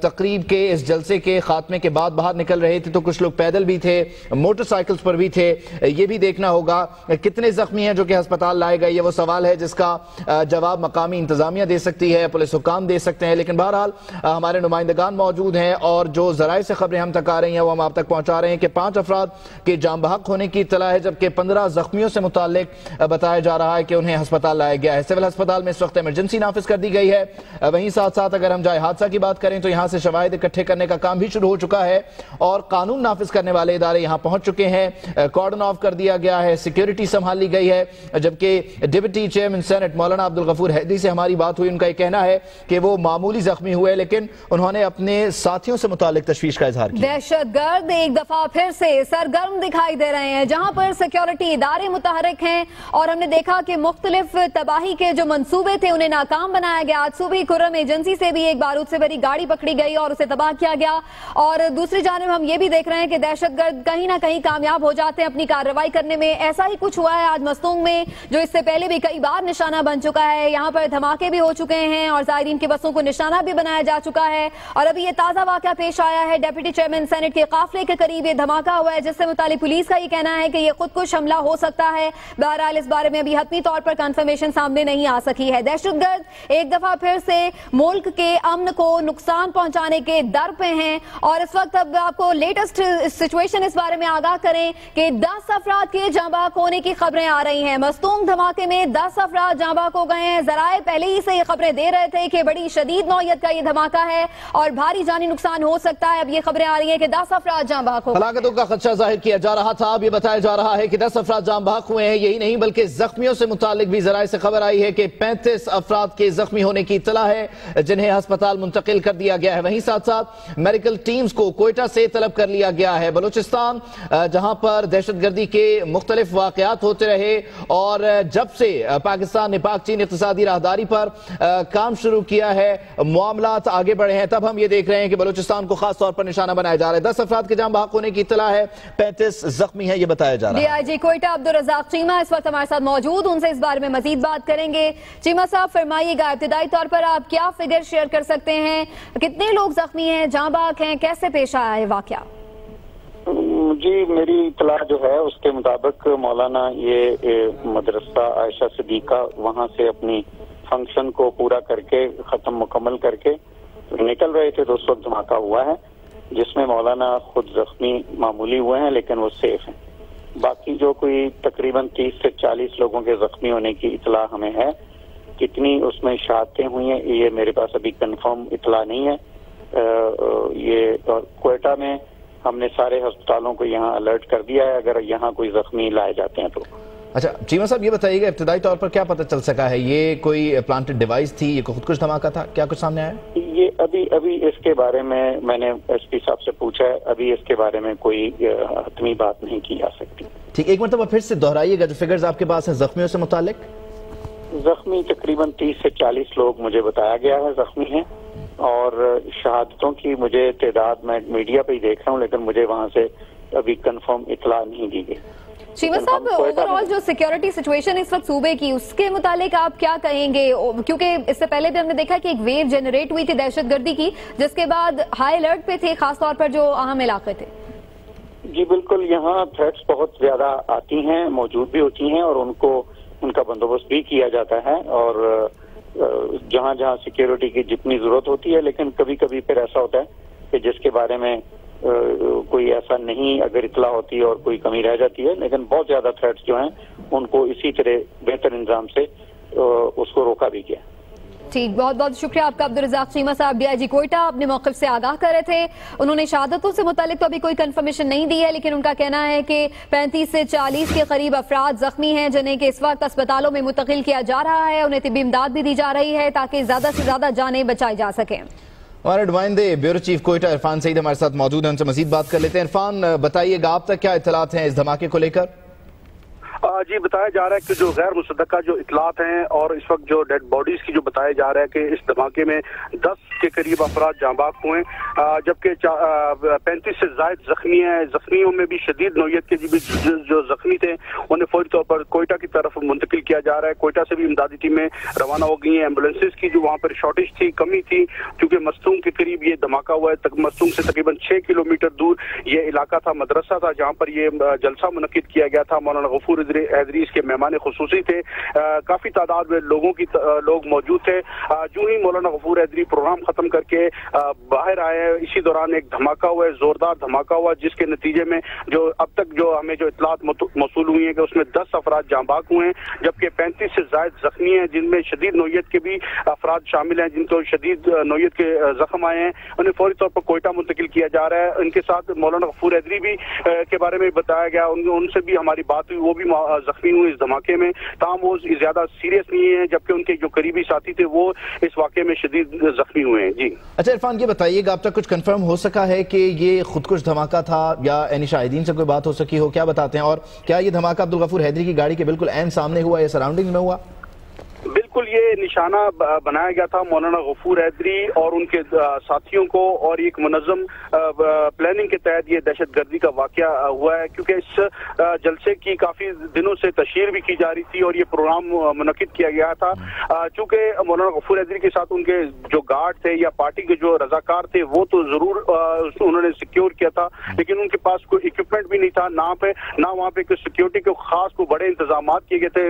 तकरीब के इस जलसे के खात्मे के बाद बाहर निकल रहे थे, तो कुछ लोग पैदल भी थे, मोटरसाइकिल्स पर भी थे। ये भी देखना होगा कितने जख्मी हैं जो कि अस्पताल लाए गए, ये वो सवाल है जिसका जवाब मकामी इंतजामिया दे सकती है, पुलिस हुकाम दे सकते हैं। लेकिन बहरहाल हमारे नुमाइंदगान मौजूद हैं और जो जराए से खबरें हम तक आ रही हैं वो हम आप तक पहुंचा रहे हैं कि 5 अफराद के जाम बहक होने की इत्तला है, जबकि 15 जख्मियों से मुताल्लिक बताया जा रहा है कि उन्हें अस्पताल लाया गया है। सिविल अस्पताल में इस वक्त इमरजेंसी नाफिज कर दी गई है। वहीं साथ साथ अगर हम जाए हादसा की बात करें तो यहां से शवाहिद इकट्ठे करने का काम भी शुरू हो चुका है और कानून नाफिज करने वाले इदारे यहां पहुंच चुके हैं। कॉर्डन ऑफ कर दिया गया है, सिक्योरिटी संभाल ली गई है। जबकि डिप्टी चेयरमैन सेनेट मौलाना अब्दुल गफूर हैदरी से हमारी बात हुई, उनका यह कहना है कि वो मामूली जख्मी हुए लेकिन उन्होंने अपने साथियों से मुतालिक तशवीश का इजहार किया। दहशतगर्द एक दफा फिर से सरगर्म दिखाई दे रहे हैं, जहां पर सिक्योरिटी इदारे मुतहरिक हैं और हमने देखा कि मुख्तलिफ तबाही के जो मंसूबे थे उन्हें नाकाम बनाया गया। आज सुबह खुर्रम एजेंसी से भी एक बारूद से भरी गाड़ी पकड़ी गई और उसे तबाह किया गया। और दूसरी जानिब हम ये भी देख रहे हैं कि दहशतगर्द कहीं ना कहीं कामयाब हो जाते हैं अपनी कार्रवाई करने में। ऐसा ही कुछ हुआ है आज मस्तूंग में, जो इससे पहले भी कई बार निशाना बन चुका है। यहाँ पर धमाके دھماکے بھی ہو چکے ہیں اور زائرین کی بسوں کو نشانہ بھی بنایا جا چکا ہے. اور ابھی یہ تازہ واقعہ پیش آیا ہے, ڈیپٹی چیئرمین سینٹ کے قافلے کے قریب یہ دھماکہ ہوا ہے, جس سے متعلق پولیس کا یہ کہنا ہے کہ یہ خودکش حملہ ہو سکتا ہے. بہرحال اس بارے میں ابھی حتمی طور پر کنفرمیشن سامنے نہیں آ سکی ہے. دہشت گرد ایک دفعہ پھر سے ملک کے امن کو نقصان پہنچانے کے در پہ ہیں, اور اس وقت اب آپ کو لیٹسٹ سچویشن اس بارے میں آگاہ کریں کہ 10 افراد کے جاں بحق ہونے کی خبریں آ رہی ہیں. مصدوم دھماکے میں 10 افراد جاں بحق ہو گئے ہیں. ذرائع پہلے ہی سے یہ خبریں دے رہے تھے کہ بڑی شدید نوعیت کا یہ دھماکہ ہے اور بھاری جانی نقصان ہو سکتا ہے. اب یہ خبریں آ رہی ہیں کہ 10 افراد جاں بحق ہو گئے. ہلاکتوں کا خدشہ ظاہر کیا جا رہا تھا, اب یہ بتایا جا رہا ہے کہ 10 افراد جاں بحق ہوئے ہیں. یہی نہیں بلکہ زخمیوں سے متعلق بھی ذرائع سے خبر آئی ہے کہ 35 افراد کے زخمی ہونے کی اطلاع ہے, جنہیں ہسپتال منتقل کر دیا گیا ہے. وہیں ساتھ ساتھ میڈیکل ٹیمز کو کوئٹہ سے طلب کر لیا گیا ہے. بلوچستان جہاں پر دہشت گردی کے مختلف واقعات ہوتے رہے اور جب سے پاکستان نے پاک چین اقتصادی راہداری پر کام شروع کیا ہے, معاملات آگے بڑھے ہیں, تب ہم یہ دیکھ رہے ہیں کہ بلوچستان کو خاص طور پر نشانہ بنایا جا رہا ہے. 10 افراد کے جاں بحق ہونے کی اطلاع ہے, 35 زخمی ہیں, یہ بتایا جا رہا ہے. DIG کوئٹہ عبدالرزاق چیمہ اس وقت ہمارے ساتھ موجود, ان سے اس بارے میں مزید بات کریں گے. چیمہ صاحب فرمائیے گا, ابتدائی طور پر آپ کیا فگر شیئر کر سکتے ہیں, کتنے لوگ زخمی ہیں, جاں بحق ہیں, کیسے پیش آیا ہے واقعہ؟ جی, میری اطلاع جو ہے اس کے مطابق مولانا یہ مدرسہ عائشہ صدیقہ وہاں سے اپنی فنکشن کو پورا کر کے مکمل کر کے نکل رہے تھے تو اس وقت دھماکہ ہوا ہے, جس میں مولانا خود زخمی معمولی ہوئے ہیں لیکن وہ سیف ہیں. باقی جو کوئی تقریباً 30 سے 40 لوگوں کے زخمی ہونے کی اطلاع ہمیں ہے. کتنی اس میں شہادتیں ہوئی ہیں یہ میرے پاس ابھی کنفرم اطلاع نہیں ہے. یہ کوئٹہ میں ہم نے سارے ہسپتالوں کو یہاں الرٹ کر دیا ہے اگر یہاں کوئی زخمی لائے جاتے ہیں تو. اچھا چیمہ صاحب, یہ بتائیے گا ابتدائی طور پر کیا پتہ چل سکا ہے, یہ کوئی پلانٹڈ ڈیوائس تھی, یہ کوئی خودکش دھماکہ تھا, کیا کچھ سامنے آیا؟ یہ ابھی اس کے بارے میں نے ایس پی صاحب سے پوچھا ہے, ابھی اس کے بارے میں کوئی حتمی بات نہیں کی جا سکتی. ٹھیک, ایک مرتبہ پھر سے دہرائیے گا جو فگرز آپ کے پاس ہیں زخمیوں سے متعلق. زخمی تقریباً 30 سے 40 لوگ مجھے بتایا گیا ہے زخمی ہیں, اور شہادتوں کی مجھے تعداد میں میڈیا پہ ہی دیکھ رہا ہوں لیکن مجھے وہاں سے ابھی کنفرم اطلاع نہیں دی گئی. چیمہ صاحب, اوورآل جو سیکیورٹی سچویشن اس وقت صوبے کی, اس کے متعلق آپ کیا کہیں گے, کیونکہ اس سے پہلے بھی ہم نے دیکھا کہ ایک ویو جنریٹ ہوئی تھی دہشت گردی کی, جس کے بعد ہائی الرٹ پہ تھے خاص طور پر جو اہم علاقے تھے. جی بالکل, یہاں تھریٹس بہت زیادہ آتی ہیں, موجود بھی ہوتی ہیں اور ان کا بندوبست بھی کیا جاتا ہے, اور جہاں جہاں سیکیورٹی کی جتنی ضرورت ہوتی ہے, لیکن کبھی کبھی پھر ایسا ہوتا ہے کہ جس کے بارے میں کوئی ایسا نہیں اگر اطلاع ہوتی ہے اور کوئی کمی رہ جاتی ہے, لیکن بہت زیادہ تھریٹس جو ہیں ان کو اسی طرح بہتر انضام سے اس کو روکا بھی گیا. ٹھیک, بہت بہت شکریہ آپ کا عبدالرزاق چیمہ صاحب, DIG کوئٹہ اپنے موقف سے آگاہ کر رہے تھے. انہوں نے شہادتوں سے متعلق تو ابھی کوئی کنفرمیشن نہیں دی ہے, لیکن ان کا کہنا ہے کہ 35 سے 40 کے قریب افراد زخمی ہیں جنہیں کہ اس وقت اسپتالوں میں منتقل کیا جا رہا ہے, انہیں طبی امداد بھی دی جا رہی ہے تاکہ زیادہ سے زیادہ جانیں بچائی جا سکیں. ہمارے نمائندے بیورو چیف کوئٹہ عرفان سعید ہمارے ساتھ موجود ہیں, ان سے مزید بات کر لیتے ہیں. عرفان, بتائیے گا آپ تک کیا اطلاعات ہیں اس دھماکے کو لے کر؟ جی, بتایا جا رہا ہے کہ جو غیر مصدقہ جو اطلاعات ہیں اور اس وقت جو ڈیڈ باڈیز کی جو بتایا جا رہا ہے کہ اس دھماکے میں 10 کے قریب افراد جاں بحق ہوئے, جبکہ 35 سے زائد زخمی ہیں. زخمیوں میں بھی شدید نوعیت کے جو زخمی تھے انہیں فوری طور پر کوئٹہ کی طرف منتقل کیا جا رہا ہے. کوئٹہ سے بھی امدادی ٹیمیں روانہ ہو گئی ہیں. ایمبولینسز کی جو وہاں پر شارٹیج تھی, کمی تھی, کیونکہ مستونگ کے قریب یہ دھماکہ ہوا ہے. مستونگ سے تقریباً 6 کلومیٹر دور یہ علاقہ تھا, مدرسہ تھا جہاں پر یہ جلسہ منعقد کیا گیا تھا. مولانا غفور حیدری اس کے مہمان خصوصی تھے, کافی تعداد میں لوگ موجود تھے. جو ہی مولانا غفور حیدری پروگرام ختم کر کے باہر آئے, اسی دوران ایک دھماکہ ہوا ہے, زوردار دھماکہ ہوا, جس کے نتیجے میں جو اب تک جو ہمیں جو اطلاعات موصول ہوئی ہیں کہ اس میں 10 افراد جاں بحق ہوئے ہیں, جبکہ 35 سے زائد زخمی ہیں جن میں شدید نوعیت کے بھی افراد شامل ہیں جن کو شدید نوعیت کے زخم آئے ہیں. انہیں فوری طور پر کوئٹہ منتقل کیا جا رہا ہے. ان کے ساتھ مولانا غفور حیدری بھی کے بارے میں بتایا گیا, ان سے بھی ہماری بات ہوئی, وہ بھی زخمی ہوئے اس دھماکے میں, تاہم وہ زیادہ سیریس نہیں ہیں, جبکہ ان کے جو قریبی ساتھی تھے وہ اس واقعے میں شدید زخمی ہوئے ہیں. جی اچھا عرفان, یہ بتائیے گا اب تک کچھ کنفرم ہو سکا ہے کہ یہ خودکش دھماکہ تھا یا یعنی شاہدین سے کوئی بات ہو سکی ہو, کیا بتاتے ہیں, اور کیا یہ دھماکہ عبدالغفور حیدری کی گاڑی کے بالکل عین سامنے ہوا یا سراؤنڈنگ میں ہوا؟ बिल्कुल ये निशाना बनाया गया था मौलाना गफूर हैदरी और उनके साथियों को, और एक मुनज़्ज़म प्लानिंग के तहत ये दहशतगर्दी का वाकया हुआ है, क्योंकि इस जलसे की काफी दिनों से तशहीर भी की जा रही थी और ये प्रोग्राम मुनक्किद किया गया था। चूंकि मौलाना गफूर हैदरी के साथ उनके जो गार्ड थे या पार्टी के जो रजाकार थे वो तो जरूर उन्होंने सिक्योर किया था, लेकिन उनके पास कोई इक्विपमेंट भी नहीं था, ना वहाँ पे कोई सिक्योरिटी के खास को बड़े इंतजाम किए गए थे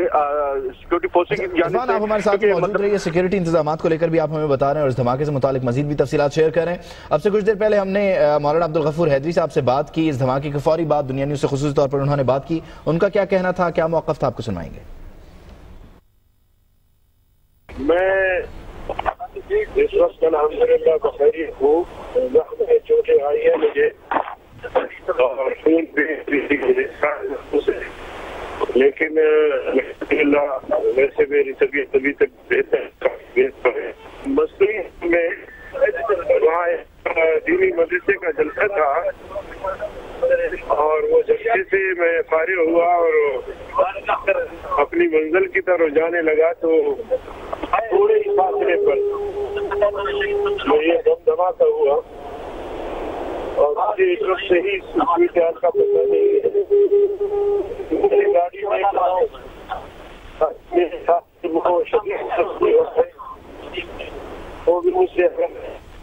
सिक्योरिटी फोर्सेस की जानिब से। आप हमारे साथ मौजूद रहिए, सिक्योरिटी इंतजाम को लेकर भी आप हमें बता रहे हैं और इस धमाके से मुतालिक मजीद भी तफसीलात शेयर कर रहे हैं। अब से कुछ देर पहले हमने मौलाना अब्दुल गफूर हैदरी साहब से बात की, इस धमाके के फौरी बाद दुनिया न्यूज़ से खुसूसी तौर पर उन्होंने बात की, उनका क्या कहना था, क्या मौक़िफ़ था, आपको सुनवाएंगे। मैं इस वक्त अल्हम्दुलिल्लाह बखैरियत हूँ, चोटें आई है मुझे और खून भी, लेकिन अल्हम्दुलिल्लाह वैसे मेरी तबीयत अभी तक बेहतर है। मसलन में वहाँ दीनी मदरसे का जलसा था और वो जलसे से मैं फारिग हुआ और अपनी मंजिल की तरफ जाने लगा तो थोड़े ही फासले पर ये धमाका हुआ और मुझे एक तरफ से ही सूरत का पता नहीं है। मेरी गाड़ी में मेरे साथ वो शदीद वो भी मुझसे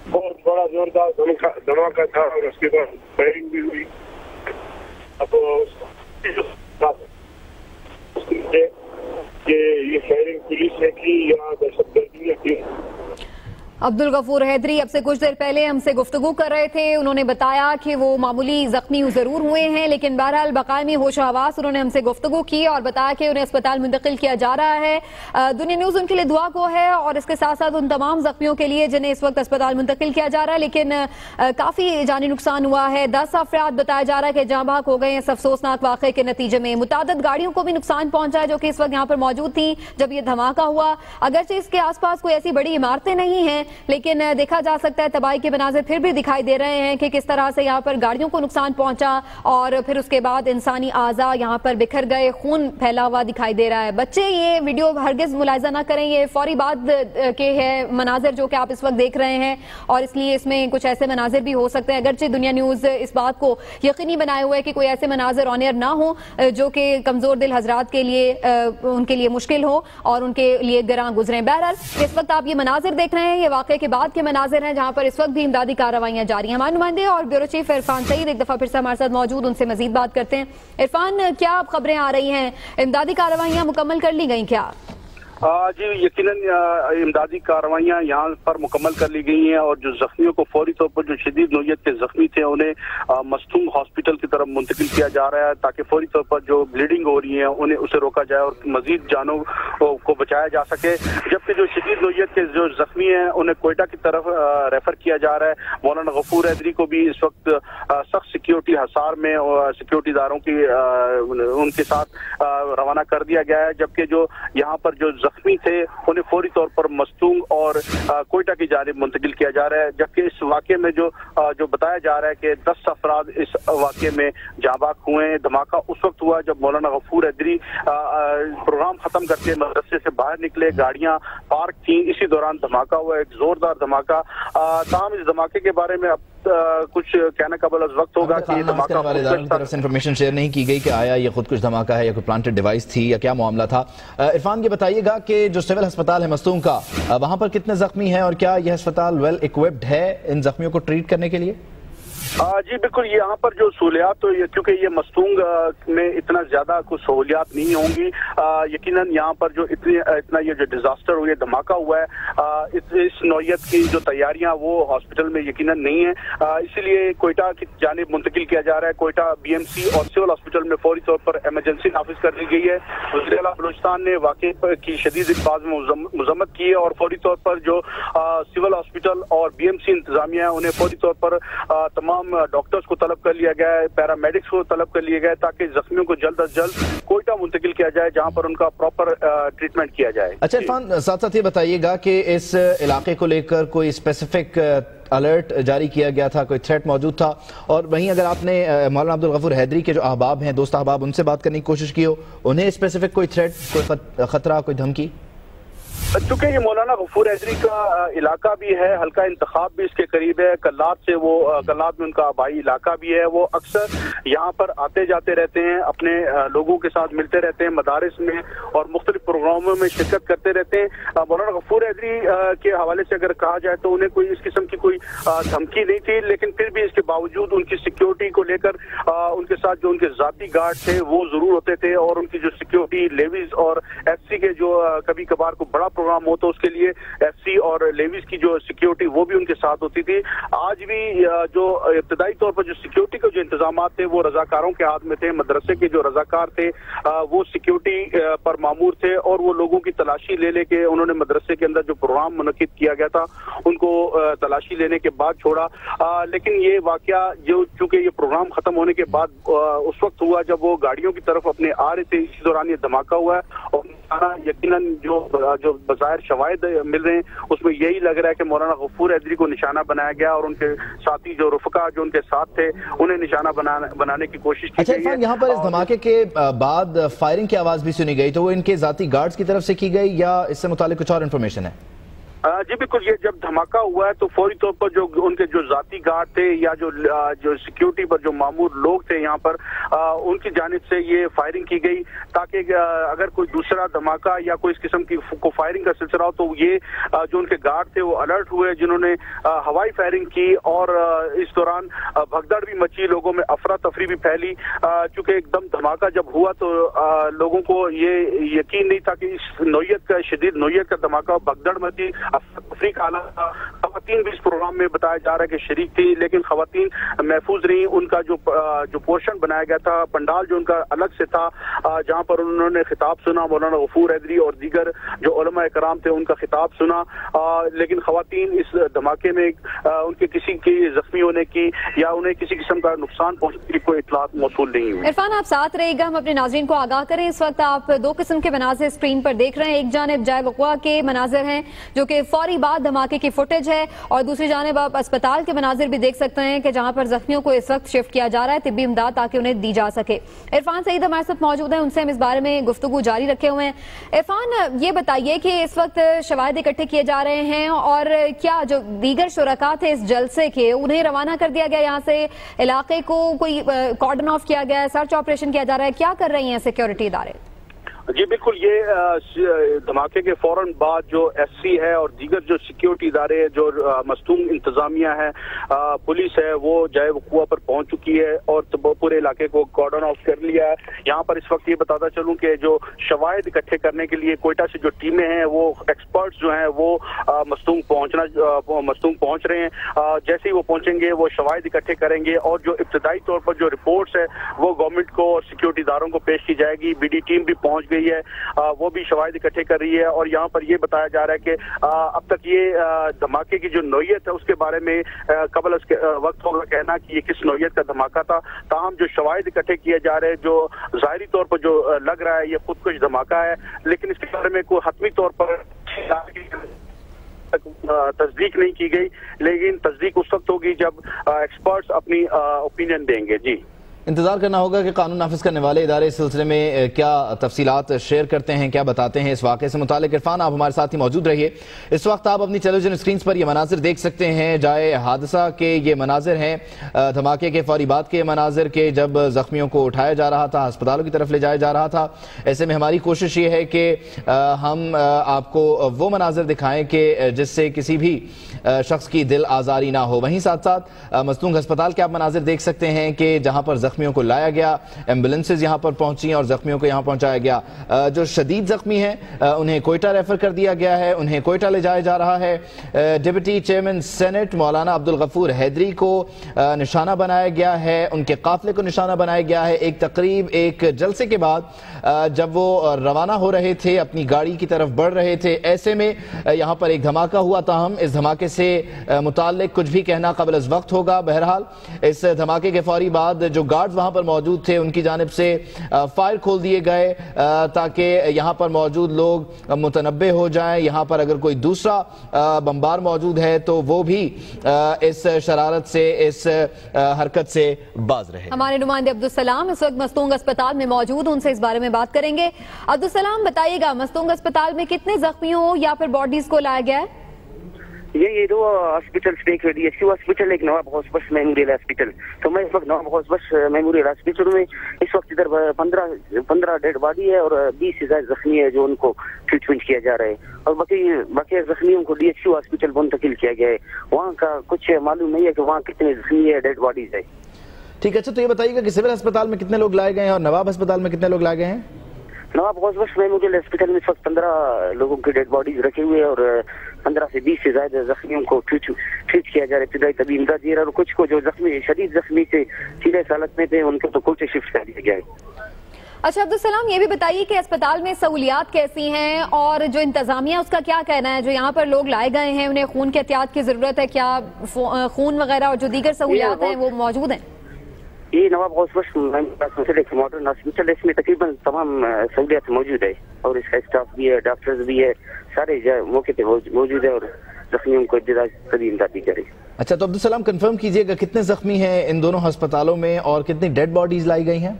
बहुत बड़ा जोरदार धमाका था और उसके बाद फायरिंग भी हुई। अब ये फायरिंग पुलिस ने की या दहशतगर्दी ने की। अब्दुल गफूर हैदरी अब से कुछ देर पहले हमसे गुफ्तगू कर रहे थे, उन्होंने बताया कि वो मामूली जख्मी जरूर हुए हैं लेकिन बहरहाल बकायमी होश हवास। उन्होंने हमसे गुफ्तगू की और बताया कि उन्हें अस्पताल मुंतकिल किया जा रहा है। दुनिया न्यूज़ उनके लिए दुआ को है और इसके साथ साथ उन तमाम जख्मियों के लिए जिन्हें इस वक्त अस्पताल मुंतकिल किया जा रहा है, लेकिन काफी जानी नुकसान हुआ है। 10 अफराद बताया जा रहा है कि जाँ बहक हो गए हैं इस अफसोसनाक वाक़े के नतीजे में। मुतादिद गाड़ियों को भी नुकसान पहुंचा है जो कि इस वक्त यहाँ पर मौजूद थी जब ये धमाका हुआ। अगरचे इसके आसपास कोई ऐसी बड़ी इमारतें नहीं हैं, लेकिन देखा जा सकता है तबाही के मनाज़िर फिर भी दिखाई दे रहे हैं कि किस तरह से यहाँ पर गाड़ियों को नुकसान पहुंचा और फिर उसके बाद इंसानी आज़ा यहाँ पर बिखर गए, खून फैला हुआ दिखाई दे रहा है। बच्चे ये वीडियो हरगिज़ मुलाहिज़ा ना करें, ये फौरी बाद के है मनाजिर जो कि आप इस वक्त देख रहे हैं और इसलिए इसमें कुछ ऐसे मनाजिर भी हो सकते हैं। अगरचे दुनिया न्यूज़ इस बात को यकीनी बनाए हुए है कि कोई ऐसे मनाजिर ऑन एयर ना हो जो कि कमजोर दिल हजरात के लिए उनके लिए मुश्किल हो और उनके लिए गरां गुजरें। बहरहाल इस वक्त आप ये मनाजिर देख रहे हैं, ये वाक़े के बाद के मनाजिर हैं जहां पर इस वक्त भी इमदादी कार्रवाइयां जारी हैं। हमारे नुमाइंदे और ब्यूरो चीफ इरफान सईद एक दफा फिर से हमारे साथ मौजूद, उनसे मजीद बात करते हैं। इरफान, क्या अब खबरें आ रही हैं, इमदादी कार्रवाइयां मुकम्मल कर ली गई क्या? जी यकीनन इमदादी कार्रवाइयाँ यहाँ पर मुकम्मल कर ली गई हैं और जो जख्मियों को फौरी तौर पर जो शदीद नौयत के जख्मी थे उन्हें मस्तूंग हॉस्पिटल की तरफ मुंतकिल किया जा रहा है ताकि फौरी तौर पर जो ब्लीडिंग हो रही है उन्हें उसे रोका जाए और मजीद जानों को बचाया जा सके। जबकि जो शदीद नौयत के जो जख्मी हैं उन्हें कोयटा की तरफ रेफर किया जा रहा है। मौलाना गफूर हैदरी को भी इस वक्त सख्त सिक्योरिटी हसार में सिक्योरिटी दारों की उनके साथ रवाना कर दिया गया है, जबकि जो यहाँ पर जो जख्मी थे उन्हें फौरी तौर पर मस्तूंग और कोयटा की जानिब मुंतकिल किया जा रहा है। जबकि इस वाक़े में जो बताया जा रहा है कि 10 अफराद इस वाक़े में जाबाक हुए हैं। धमाका उस वक्त हुआ जब मौलाना गफूर हैदरी प्रोग्राम खत्म करके मदरसे से बाहर निकले, गाड़ियां पार्क थी, इसी दौरान धमाका हुआ, एक जोरदार धमाका। ताहम इस धमाके के बारे में अब कुछ कहने का बल वक्त होगा कि ये धमाका की तरफ से इंफॉर्मेशन शेयर नहीं की गई कि आया ये खुद कुछ धमाका है या कोई प्लांटेड डिवाइस थी या क्या मामला था। इरफान, ये बताइएगा कि जो सिविल अस्पताल है मस्तूंग का, वहां पर कितने जख्मी हैं और क्या यह अस्पताल वेल इक्विप्ड है इन जख्मियों को ट्रीट करने के लिए? जी बिल्कुल, यहाँ पर जो सहूलियात तो क्योंकि ये मस्तूंग में इतना ज्यादा कुछ सहूलियात नहीं होंगी। यकीनन यहाँ पर जो इतना ये जो डिजास्टर हुआ, धमाका हुआ है, इस नौयत की जो तैयारियां वो हॉस्पिटल में यकीनन नहीं है, इसीलिए कोयटा की जानिब मुंतकिल किया जा रहा है। कोयटा बीएमसी और सिविल हॉस्पिटल में फौरी तौर पर इमरजेंसी नाफिज कर दी गई है। वज़ीर आला बलूचिस्तान ने वाक़े की शदीद इल्फाज में मजम्मत की है और फौरी तौर पर जो सिविल हॉस्पिटल और बीएमसी इंतजामिया है उन्हें फौरी तौर पर तमाम डॉक्टर्स को तलब कर लिया गया है, पैरामेडिक्स को तलब कर लिया गया है ताकि जख्मियों को जल्द अज जल्द कोयटा मुंतकिल किया जाए जहां पर उनका प्रॉपर ट्रीटमेंट किया जाए। अच्छा इरफान, साथ साथ ये बताइएगा कि इस इलाके को लेकर कोई स्पेसिफिक अलर्ट जारी किया गया था, कोई थ्रेट मौजूद था? और वहीं अगर आपने मौलाना अब्दुल गफूर हैदरी के जो अहबाब हैं, दोस्त अहबाब, उनसे बात करने की कोशिश की हो, उन्हें स्पेसिफिक कोई थ्रेट, कोई खतरा, कोई धमकी? चूंकि ये मौलाना गफूर हैदरी का इलाका भी है, हल्का इंतखाब भी इसके करीब है, कल्लाब में उनका आबाई इलाका भी है, वो अक्सर यहाँ पर आते जाते रहते हैं, अपने लोगों के साथ मिलते रहते हैं, मदारिस में और मुख्तलिफ प्रोग्रामों में शिरकत करते रहते हैं। मौलाना गफूर हैदरी के हवाले से अगर कहा जाए तो उन्हें कोई इस किस्म की कोई धमकी नहीं थी, लेकिन फिर भी इसके बावजूद उनकी सिक्योरिटी को लेकर उनके साथ जो उनके जाती गार्ड थे वो जरूर होते थे, और उनकी जो सिक्योरिटी लेवीज और एफसी के जो कभी कभार को बड़ा प्रोग्राम हो तो उसके लिए एफसी और लेवीज की जो सिक्योरिटी वो भी उनके साथ होती थी। आज भी जो इब्तदाई तौर पर जो सिक्योरिटी के जो इंतजाम थे वो रजाकारों के हाथ में थे। मदरसे के जो रजाकार थे वो सिक्योरिटी पर मामूर थे, और वो लोगों की तलाशी ले लेके उन्होंने मदरसे के अंदर जो प्रोग्राम मुनक्किद किया गया था उनको तलाशी लेने के बाद छोड़ा। लेकिन ये वाकया जो चूंकि ये प्रोग्राम खत्म होने के बाद उस वक्त हुआ जब वो गाड़ियों की तरफ अपने आ रहे थे, इसी दौरान ये धमाका हुआ है। और यकीनन जो बज़ाहिर शवाहिद मिल रहे हैं उसमें यही लग रहा है कि मौलाना गफूर हैदरी को निशाना बनाया गया और उनके साथी जो रुफ़का जो उनके साथ थे उन्हें निशाना बनाने की कोशिश की गई है। यहाँ पर इस धमाके के बाद फायरिंग की आवाज भी सुनी गई, तो वो इनके जाती गार्ड्स की तरफ से की गई या इससे मुतालिक कुछ और इन्फॉर्मेशन है? जी बिल्कुल, ये जब धमाका हुआ है तो फौरी तौर पर जो उनके जो जाती गार्ड थे या जो सिक्योरिटी पर जो मामूर लोग थे यहाँ पर उनकी जानिब से ये फायरिंग की गई, ताकि अगर कोई दूसरा धमाका या कोई इस किस्म की को फायरिंग का सिलसिला हो तो ये जो उनके गार्ड थे वो अलर्ट हुए, जिन्होंने हवाई फायरिंग की, और इस दौरान भगदड़ भी मची, लोगों में अफरा तफरी भी फैली। चूंकि एकदम धमाका जब हुआ तो लोगों को ये यकीन नहीं था कि इस नौयत का शदीद नौयत का धमाका, भगदड़ मची, अफरी का हालात था। खवातीन भी इस प्रोग्राम में बताया जा रहा है कि शरीक थी, लेकिन खवातीन महफूज रही। उनका जो पोर्शन बनाया गया था, पंडाल जो उनका अलग से था, जहां पर उन्होंने खिताब सुना, मौलाना गफूर हैदरी और दीगर जो उलमा इकराम थे उनका खिताब सुना, लेकिन खवातीन इस धमाके में उनके किसी के जख्मी होने की या उन्हें किसी किस्म का नुकसान पहुंचने की कोई इत्तलात मौसूल नहीं हुई। इरफान, आप साथ रहेगा, हम अपने नाज़रीन को आगाह करें। इस वक्त आप दो किस्म के मनाजिर स्क्रीन पर देख रहे हैं। एक जानिब जाए वक़वा के मनाजिर हैं जो कि फौरी बाद धमाके की फुटेज है, और दूसरी जानिब आप अस्पताल के मनाजिर भी देख सकते हैं कि जहां पर जख्मियों को इस वक्त शिफ्ट किया जा रहा है तिब्बी इमदाद ताकि उन्हें दी जा सके। इरफान सईद हमारे साथ मौजूद हैं, उनसे हम इस बारे में गुफ्तगू जारी रखे हुए हैं। इरफान, ये बताइए कि इस वक्त शवाहिद इकट्ठे किए जा रहे हैं, और क्या जो दीगर शुरका थे इस जलसे के उन्हें रवाना कर दिया गया, यहाँ से इलाके को कोई कॉर्डन ऑफ किया गया है, सर्च ऑपरेशन किया जा रहा है, क्या कर रही हैं सिक्योरिटी इदारे? जी बिल्कुल, ये धमाके के फौरन बाद जो एससी है और दीगर जो सिक्योरिटी इदारे जो मस्तूम इंतजामिया है, पुलिस है, वो जाए वक़ुआ पर पहुंच चुकी है और पूरे इलाके को कॉर्डन ऑफ कर लिया है। यहाँ पर इस वक्त ये बताता चलूं कि जो शवाहिद इकट्ठे करने के लिए कोयटा से जो टीमें हैं वो एक्सपर्ट्स जो हैं वो मस्तूम पहुंच रहे हैं। जैसे ही वो पहुंचेंगे वो शवाहिद इकट्ठे करेंगे और जो इब्तदाई तौर पर जो रिपोर्ट्स है वो गवर्नमेंट को और सिक्योरिटी इदारों को पेश की जाएगी। बीडी टीम भी पहुंच गई है, वो भी शवाहिद इकट्ठे कर रही है, और यहाँ पर ये बताया जा रहा है कि अब तक ये धमाके की जो नौयत है उसके बारे में कबल वक्त होगा कहना कि ये किस नौयत का धमाका था। ताहम जो शवाहिद इकट्ठे किए जा रहे हैं, जो जाहिरी तौर पर जो लग रहा है ये खुदकुश धमाका है, लेकिन इसके बारे में कोई हतमी तौर पर तस्दीक नहीं की गई, लेकिन तस्दीक उस वक्त होगी जब एक्सपर्ट्स अपनी ओपिनियन देंगे। जी, इंतजार करना होगा कि कानून नाफिज करने वाले इदारे इस सिलसिले में क्या तफसीलात शेयर करते हैं, क्या बताते हैं इस वाक़े से मुतालिक। इरफान, आप हमारे साथ ही मौजूद रहिए। इस वक्त आप अपनी टेलीविजन स्क्रीन पर ये मनाजिर देख सकते हैं, जाए हादसा के ये मनाजिर हैं, धमाके के फौरी बाद के मनाजिर के, जब जख्मियों को उठाया जा रहा था, अस्पतालों की तरफ ले जाया जा रहा था। ऐसे में हमारी कोशिश ये है कि हम आपको वो मनाजिर दिखाएं कि जिससे किसी भी शख्स की दिल आज़ारी ना हो। वहीं साथ साथ मस्तूंग अस्पताल के आप मनाजिर देख सकते हैं कि जहाँ पर जख्मियों को लाया गया, एम्बुलेंसेज यहाँ पर पहुंची और जख्मियों को यहाँ पहुंचाया गया। जो शदीद जख्मी हैं उन्हें कोयटा रेफर कर दिया गया है, उन्हें कोयटा ले जाया जा रहा है। डिप्टी चेयरमैन सेनेट मौलाना अब्दुल गफूर हैदरी को निशाना बनाया गया है, उनके काफिले को निशाना बनाया गया है। एक तकरीब, एक जलसे के बाद जब वो रवाना हो रहे थे, अपनी गाड़ी की तरफ बढ़ रहे थे, ऐसे में यहाँ पर एक धमाका हुआ। ताहम इस धमाके से मुताल्लिक कुछ भी कहना कबल अज़ वक्त होगा। बहरहाल इस धमाके के फौरी बाद जो گارڈز وہاں پر موجود تھے ان کی جانب سے فائر کھول دیے گئے تاکہ یہاں پر موجود لوگ متنبہ ہو جائیں. یہاں پر اگر کوئی دوسرا بمبار موجود ہے تو وہ بھی اس شرارت سے اس حرکت سے باز رہے. ہمارے نمائندے عبدالسلام اس وقت مستونگ اسپتال میں موجود، ان سے اس بارے میں بات کریں گے. عبدالسلام بتائیے گا مستونگ اسپتال میں کتنے زخمیوں یا پھر باڈیز کو لایا گیا ہے؟ یہ دو ہاسپٹل ایک ڈی ایس کیو ہاسپٹل ایک نواب ہاسپٹل میموریل ہاسپٹل. تو میں اس وقت نواب ہاسپٹل میموریل ہاسپٹل میں اس وقت ادھر 15 ڈیڈ باڈی ہے اور 20 سے زائد زخمی ہے جو ان کو ٹریٹمنٹ کیا جا رہا ہے اور باقی زخمیوں کو ڈی ایس کیو ہاسپٹل منتقل کیا گیا ہے. وہاں کا کچھ معلوم نہیں ہے کہ وہاں کتنے زخمی ہے ڈیڈ باڈیز ہے. ٹھیک ہے. اچھا تو یہ بتائیے گا کہ سول ہسپتال میں کتنے لوگ لائے گئے ہیں اور نواب ہسپتال میں کتنے لوگ لائے گئے ہیں؟ نواب ہاسپٹل میموریل ہاسپٹل میں اس وقت 15 لوگوں کے ڈیڈ باڈیز رکھے ہوئے اور 15 سے 20 سے زائد زخمیوں کو ٹریٹ کیا جا رہا ہے. ابتدائی طبی امداد دی رہا ہے اور کچھ کو جو شدید زخمی سے سیریس حالت میں تھے ان کو تو کوچے شفٹ کر دیا گیا ہے. اچھا عبدالسلام یہ بھی بتائیے کہ اسپتال میں سہولیات کیسی ہیں اور جو انتظامیہ اس کا کیا کہنا ہے؟ جو یہاں پر لوگ لائے گئے ہیں انہیں خون کے احتیاط کی ضرورت ہے، کیا خون وغیرہ اور جو دیگر سہولیات ہیں وہ موجود ہیں؟ یہ نواب ہاسپٹل ایک ماڈرن ہاسپٹل ہے، اس میں تقریباً تمام سہولیات موجود ہے اور اس کا اسٹاف بھی ہے، ڈاکٹرز بھی ہے، سارے موقع پہ موجود ہے اور زخمیوں کو طبی امداد دی جا رہی ہے. اچھا تو عبدالسلام کنفرم کیجئے گا کتنے زخمی ہیں ان دونوں ہسپتالوں میں اور کتنی ڈیڈ باڈیز لائی گئی ہیں؟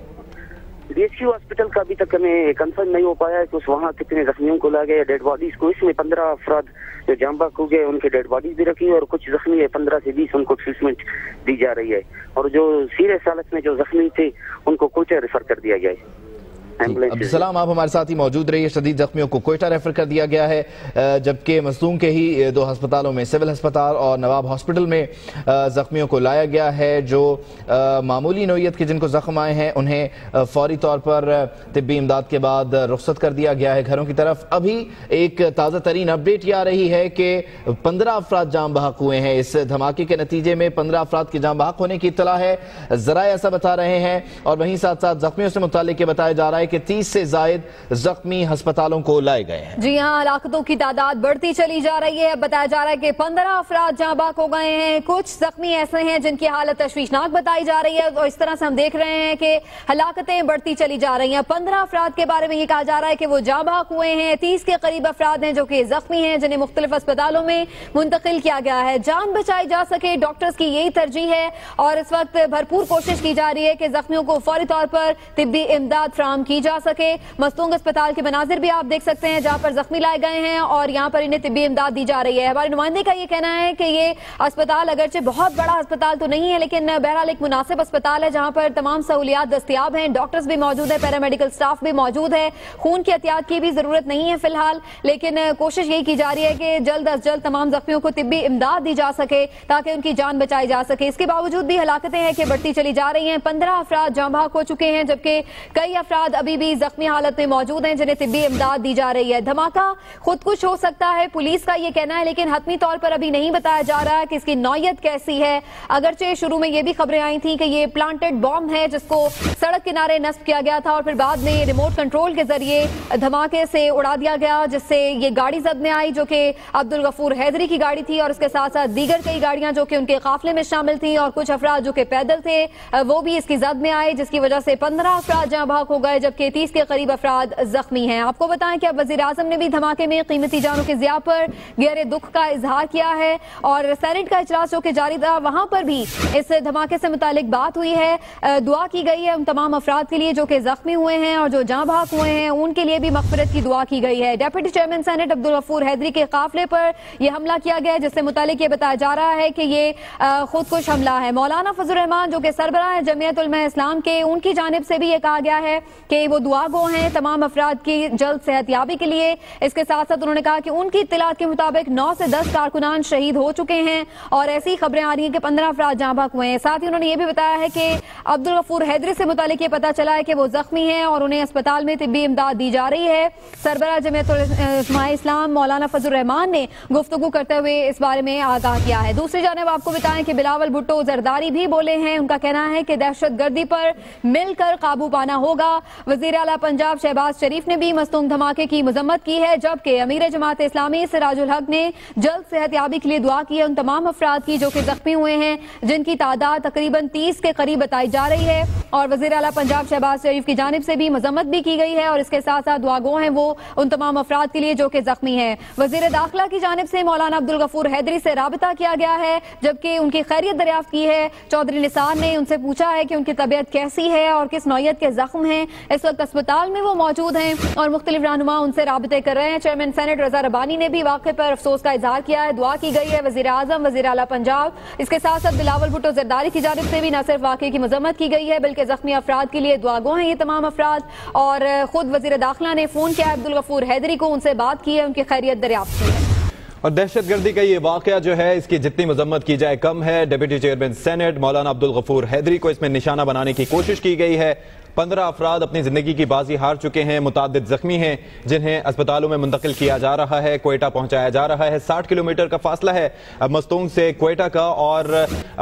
ڈی ایس کیو ہاسپٹل کا ابھی تک ہمیں کنفرم نہیں ہو پایا ہے کہ وہاں کتنے زخمیوں کو لا گئے ڈیڈ باڈیز کو. اس میں 15 افراد جو جام بحق ہو گئے ان کے ڈیڈ باڈیز بھی رکھی اور کچھ زخمی ہے 15 سے 20 ان کو ٹریٹمنٹ دی جا رہی ہے اور جو سیریس حالت میں جو زخمی تھے ان کو کوئٹہ ریفر کر دیا گیا ہے. عبدالسلام آپ ہمارے ساتھ ہی موجود رہیے. شدید زخمیوں کو کوئٹہ ریفر کر دیا گیا ہے جبکہ مستونگ کے ہی 2 ہسپتالوں میں سول ہسپتال اور نواب ہاسپٹل میں زخمیوں کو لایا گیا ہے. جو معمولی نوعیت کے جن کو زخم آئے ہیں انہیں فوری طور پر طبی امداد کے بعد رخصت کر دیا گیا ہے گھروں کی طرف. ابھی ایک تازہ ترین اپڈیٹ یہ آ رہی ہے کہ 15 افراد جام بحق ہوئے ہیں. اس دھماکے کے نتیجے میں 15 افراد کے جام بحق ہونے کی اطلاع ہے، ذرائع ایسا بتا رہے ہیں اور وہیں ساتھ ساتھ زخمیوں سے متعلق یہ بتایا جا رہا ہے کہ 30 سے زائد زخمی ہسپتالوں کو لائے گئے ہیں. جی ہاں ہلاکتوں کی تعداد بڑھتی چلی جا رہی ہے. بتایا جا رہا ہے کہ 15 افراد جاں بحق ہو گئے ہیں. کچھ زخمی ایسے ہیں جن کی حالت تشویشناک بتائی جا رہی ہے اور اس طرح سے ہم دیکھ رہے ہیں کہ ہلاکتیں بڑھتی چلی جا رہی ہیں. 15 افراد کے بارے میں یہ کہا جا رہا ہے کہ وہ جاں بحق ہوئے ہیں. 30 کے قریب افراد ہیں جو کہ زخمی ہیں جنہیں مختلف اسپتالوں میں منتقل کیا گیا ہے. جان بچائی جا سکے ڈاکٹرز کی یہی ترجیح ہے اور اس وقت بھرپور کوشش کی جا رہی ہے کہ زخمیوں کو فوری طور پر طبی امداد فراہم کی جا سکے. مستونگ اسپتال کے مناظر بھی آپ دیکھ سکتے ہیں جہاں پر زخمی لائے گئے ہیں اور یہاں پر انہیں طبی امداد دی جا رہی ہے. ہمارے نمائندے کا یہ کہنا ہے کہ یہ اسپتال اگرچہ بہت بڑا اسپتال تو نہیں ہے لیکن بہرحال ایک مناسب اسپتال ہے جہاں پر تمام سہولیات دستیاب ہیں. ڈاکٹرز بھی موجود ہیں، پیرامیڈیکل سٹاف بھی موجود ہے. خون کی احتیاط کی بھی ضرورت نہیں ہے فی الحال، لیکن کوشش یہی کی جا رہی ہے کہ جلد از جلد تمام زخمیوں کو طبی امداد دی جا سکے تاکہ ان کی جان بچائی جا سکے. اس کے باوجود بھی ہلاکتیں ہیں کہ بڑھتی چلی جا رہی ہیں. 15 افراد جاں بحق ہو چکے ہیں جبکہ کئی افراد ابھی بھی زخمی حالت میں موجود ہیں جنہیں طبی امداد دی جا رہی ہے. دھماکہ خود کش ہو سکتا ہے پولیس کا یہ کہنا ہے لیکن حتمی طور پر ابھی نہیں بتایا جا رہا کہ اس کی نوعیت کیسی ہے. اگرچہ شروع میں یہ بھی خبریں آئی تھیں کہ یہ پلانٹڈ بام ہے جس کو سڑک کنارے نصب کیا گیا تھا اور پھر بعد میں ریموٹ کنٹرول کے ذریعے دھماکے سے اڑا دیا گیا جس سے یہ گاڑی زد میں آئی جو کہ عبدالغفور حیدری کی گاڑی تھی اور اس کے ساتھ ساتھ دیگر کئی گاڑیاں جو کہ ان کے قافلے میں شامل تھیں اور کچھ افراد جو کہ پیدل تھے وہ بھی اس کی زد میں آئے جس کی وجہ سے 15 افراد جاں بحق ہو گئے جبکہ 30 کے قریب افراد زخمی ہیں. آپ کو بتائیں کہ اب وزیر اعظم نے بھی دھماکے میں قیمتی جانوں کے ضیاع پر گہرے دکھ کا اظہار کیا ہے اور سینیٹ کا اجلاس جو کہ جاری تھا وہاں پر بھی اس دھماکے سے متعلق بات ہوئی ہے. دعا کی گئی ہے ان تمام افراد کے لیے جو کہ زخمی ہوئے ہیں اور جو جاں بحق ہوئے ہیں ان کے لیے بھی مغفرت کی دعا کی گئی ہے. ڈیپٹی چیئرمین سینیٹ عبدالغفور حیدری کے قافلے پر یہ حملہ کیا گیا جس سے متعلق یہ بتایا جا رہا ہے کہ یہ خودکش حملہ ہے. مولانا فضل الرحمان جو کہ سربراہ جمعیت علماء اسلام کے ان کی جانب سے بھی یہ کہا گیا ہے کہ وہ دعا گو ہیں تمام افراد کی جلد صحت یابی کے لیے. اس کے ساتھ ساتھ انہوں نے کہا کہ ان کی اطلاعات کے مطابق 9 سے 10 کارکنان شہید ہو چکے ہیں اور ایسی خبریں آ رہی ہیں کہ 15 افراد جاں بحق ہوئے ہیں. ساتھ ہی انہوں نے یہ بھی بتایا ہے کہ عبدالغفور حیدری سے متعلق یہ پتا چلا ہے کہ وہ زخمی ہیں اور انہیں اسپتال میں طبی امداد دی جا رہی ہے. سربراہ جمعیت علماء اسلام مولانا فضل الرحمان نے گفتگو کرتے ہوئے اس بارے میں آگاہ کیا ہے. دوسری جانب آپ کو بتائیں کہ بلاول بھٹو زرداری بھی بولے ہیں. ان کا کہنا ہے کہ دہشت گردی پر مل کر قابو پانا ہوگا. वज़ीर आला पंजाब शहबाज शरीफ ने भी मस्तूंग धमाके की मजम्मत की है, जबकि अमीर जमात इस्लामी सिराजुल हक ने जल्द सेहतयाबी के लिए दुआ की है उन तमाम अफराद की जो कि जख्मी हुए हैं, जिनकी तादाद तकरीबन 30 के करीब बताई जा रही है। और वज़ीर आला पंजाब शहबाज शरीफ की जानिब से भी मजम्मत भी की गई है और इसके साथ साथ दुआगो हैं वो उन तमाम अफराद के लिए जो कि जख्मी हैं। वज़ीर दाखिला की जानिब से मौलाना अब्दुल गफूर हैदरी से राबता किया गया है, जबकि उनकी खैरियत दरियाफ्त की है। चौधरी निसार ने उनसे पूछा है कि उनकी तबीयत कैसी है और किस नौयत के जख्म हैं। इस वक्त अस्पताल में वो मौजूद हैं और मुख्तलिफ रहनुमा उनसे राबते कर रहे हैं। चेयरमैन सेनेट रजा रबानी ने भी वाक़े पर अफसोस का इजहार किया है, दुआ की गई है। वज़ीर आज़म, वज़ीर आला पंजाब, इसके साथ साथ बिलावल भुट्टो ज़रदारी की जानिब से भी न सिर्फ वाक़े की मजम्मत की गई है बल्कि जख्मी अफराद के लिए दुआगो हैं ये तमाम अफराद। और खुद वज़ीर दाखिला ने फ़ोन किया अब्दुल गफूर हैदरी को, उनसे बात की है, उनकी खैरियत दरियाफ्त की है। और दहशतगर्दी का ये वाक़या जो है इसकी जितनी मजम्मत की जाए कम है। डिप्टी चेयरमैन सेनेट मौलाना अब्दुल गफूर हैदरी को इसमें निशाना बनाने की कोशिश की गई है। 15 अफराद अपनी जिंदगी की बाजी हार चुके हैं, मुतादिद जख्मी हैं जिन्हें अस्पतालों में मुंतकिल किया जा रहा है, क्वेटा पहुंचाया जा रहा है। 60 किलोमीटर का फासला है मस्तूंग से क्वेटा का और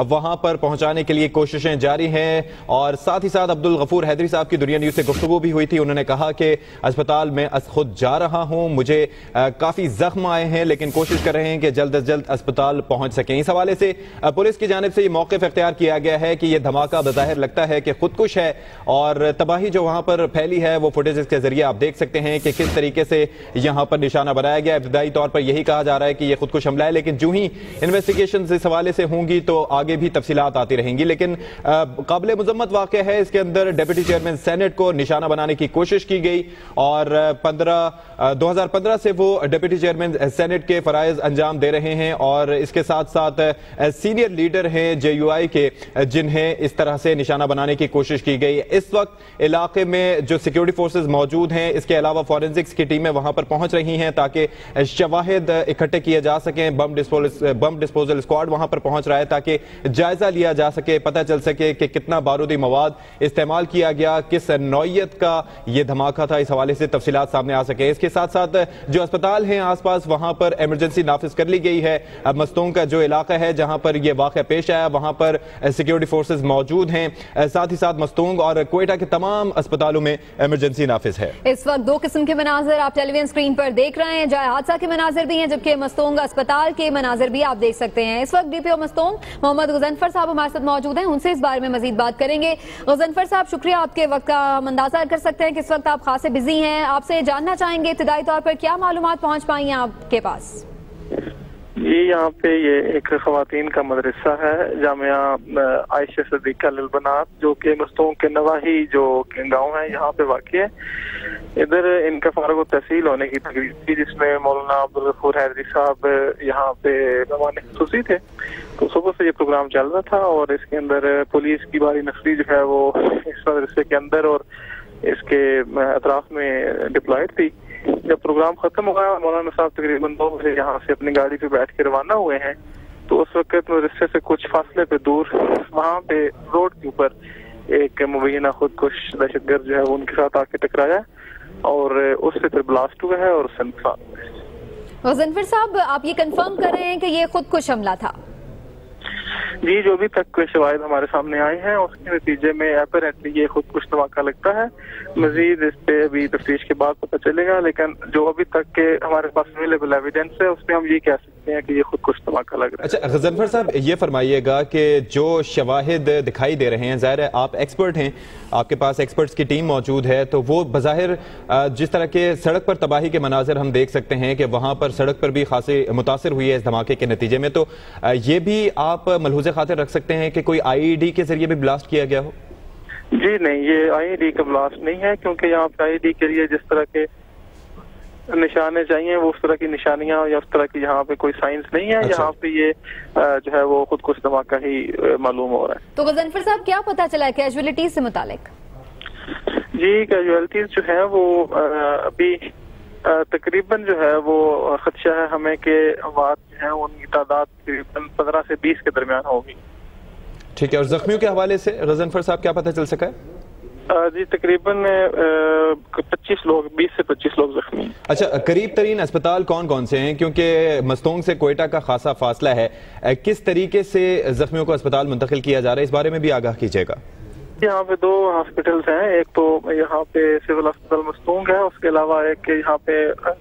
वहां पर पहुंचाने के लिए कोशिशें जारी हैं। और साथ ही साथ अब्दुल गफूर हैदरी साहब की दुनिया न्यूज़ से गुफ्तगू भी हुई थी। उन्होंने कहा कि अस्पताल में खुद जा रहा हूं, मुझे काफ़ी जख्म आए हैं लेकिन कोशिश कर रहे हैं कि जल्द अज जल्द अस्पताल पहुंच सकें। इस हवाले से पुलिस की जानिब से ये मौक़िफ़ इख्तियार किया गया है कि यह धमाका बज़ाहिर लगता है कि खुदकुश है और तबाही जो वहां पर फैली है वो फुटेज के जरिए आप देख सकते हैं कि किस तरीके से यहां पर निशाना बनाया गया। इब्तदाई तौर पर यही कहा जा रहा है कि यह खुदकुश हमला है, लेकिन जो ही इन्वेस्टिगेशन इस हवाले से होंगी तो आगे भी तफसीलात आती रहेंगी। लेकिन काबिल मुजम्मत वाक़या है, इसके अंदर डिप्टी चेयरमैन सेनेट को निशाना बनाने की कोशिश की गई और 2015 से वो डिप्टी चेयरमैन सेनेट के फराइज अंजाम दे रहे हैं और इसके साथ साथ सीनियर लीडर हैं JUI के जिन्हें इस तरह से निशाना बनाने की कोशिश की गई। इस वक्त इलाके में जो सिक्योरिटी फोर्सेस मौजूद हैं, इसके अलावा फॉरेंसिक्स की टीमें वहां पर पहुंच रही हैं ताकि शवाहिद इकट्ठे किए जा सकें। बम डिस्पोजल स्क्वाड वहां पर पहुंच रहा है ताकि जायजा लिया जा सके, पता चल सके कि कितना बारूदी मवाद इस्तेमाल किया गया, किस नौयत का यह धमाका था, इस हवाले से तफसीलात सामने आ सके। इसके साथ साथ जो अस्पताल हैं आसपास वहां पर इमरजेंसी नाफिज कर ली गई है। मस्तूंग का जो इलाका है जहां पर यह वाक़या पेश आया वहां पर सिक्योरिटी फोर्सेस मौजूद हैं। साथ ही साथ मस्तूंग और क्वेटा के तमाम अस्पतालों में इमरजेंसी नाफिज है। इस वक्त दो किस्म के मनाजिर आप टेलीविजन स्क्रीन पर देख रहे हैं, जहाँ हादसा के मनाजिर भी हैं जबकि मस्तूंग अस्पताल के मनाजिर भी आप देख सकते हैं। इस वक्त DPO मस्तूंग मोहम्मद गजनफर साहब हमारे साथ मौजूद हैं, उनसे इस बारे में मजीद बात करेंगे। गजनफर साहब, शुक्रिया, आपके वक्त का हम अंदाजा कर सकते हैं कि इस वक्त आप खासे बिजी हैं। आपसे जानना चाहेंगे इब्तिदाई तौर पर क्या मालूमात पहुंच पाई हैं आपके पास? जी, यहाँ पे ये एक खवातीन का मदरसा है, जामिया आयशा सदीका लिलबनात, जो कि मस्तूंग के नवाही जो गांव है यहाँ पे वाक़ई है। इधर इनका फारग तहसील होने की तकरीब थी जिसमें मौलाना अब्दुल गफूर हैदरी साहब यहाँ पे मेहमान खुसूसी थे। तो सुबह से ये प्रोग्राम चल रहा था और इसके अंदर पुलिस की भारी नफरी जो है वो इस मदरसे के अंदर और इसके अतराफ में डिप्लॉयड थी। जब प्रोग्राम खत्म हो गया, मौलाना साहब तकरीबन 2 बजे यहाँ से अपनी गाड़ी पे बैठ के रवाना हुए हैं, तो उस वक्त मदरसे से कुछ फासले पे दूर वहाँ पे रोड के ऊपर एक मुबैना खुदकुश दहशतगर्द जो है वो उनके साथ आके टकराया और उससे फिर ब्लास्ट हुआ है और उससे नुकसान हुआ है। गजनफर साहब, आप ये कंफर्म कर रहे हैं कि ये खुदकुश हमला था? जी, जो अभी तक शवाहिद हमारे सामने आए हैं उसके नतीजे में अपरेंटली ये खुदकुश धमाका लगता है। मजीद इस पे अभी तफ्तीश के बाद पता चलेगा, लेकिन जो अभी तक के हमारे पास अवेलेबल एविडेंस है उसमें हम ये कह सकते हैं कि ये खुदकुश धमाका लग रहा है। अच्छा गजनफर साहब, ये फरमाइएगा कि जो शवाहिद दिखाई दे रहे हैं, ज़ाहिर है आप एक्सपर्ट हैं, आपके पास एक्सपर्ट्स की टीम मौजूद है, तो वो बज़ाहिर जिस तरह के सड़क पर तबाही के मनाजिर हम देख सकते हैं कि वहाँ पर सड़क पर भी खासी मुतासिर हुई है इस धमाके के नतीजे में, तो ये भी आप मलहूज़े खातिर रख सकते हैं कि कोई IED के जरिए भी ब्लास्ट किया गया हो? जी नहीं, ये IED का ब्लास्ट नहीं है, क्योंकि यहाँ पे IED के लिए जिस तरह के निशाने चाहिए वो उस तरह की निशानियां या उस तरह की यहाँ पे कोई साइंस नहीं है। अच्छा। यहाँ पे ये जो है वो खुदकुश धमाका ही मालूम हो रहा है। तो गजनफर साहब, क्या पता चला है कैजुअलिटीज से मुतालिक? जी, कैजुअलिटीज जो है वो अभी तकरीबन जो है वो खदशा है हमें कि अमवात जो है उनकी तादाद तकरीबन 15 से 20 के दरमियान होगी। ठीक है, और जख्मियों के हवाले से गजनफर साहब क्या पता चल सका है? जी, तकरीबन 25 लोग, 20 से 25 लोग जख्मी। अच्छा, करीब तरीन अस्पताल कौन कौन से हैं, क्योंकि मस्तूंग से क्वेटा का खासा फासला है, किस तरीके से जख्मियों को अस्पताल मुंतकिल किया जा रहा है, इस बारे में भी आगाह कीजिएगा। यहाँ पे 2 हॉस्पिटल्स हैं, एक तो यहाँ पे सिविल अस्पताल मस्तूंग है, उसके अलावा एक यहाँ पे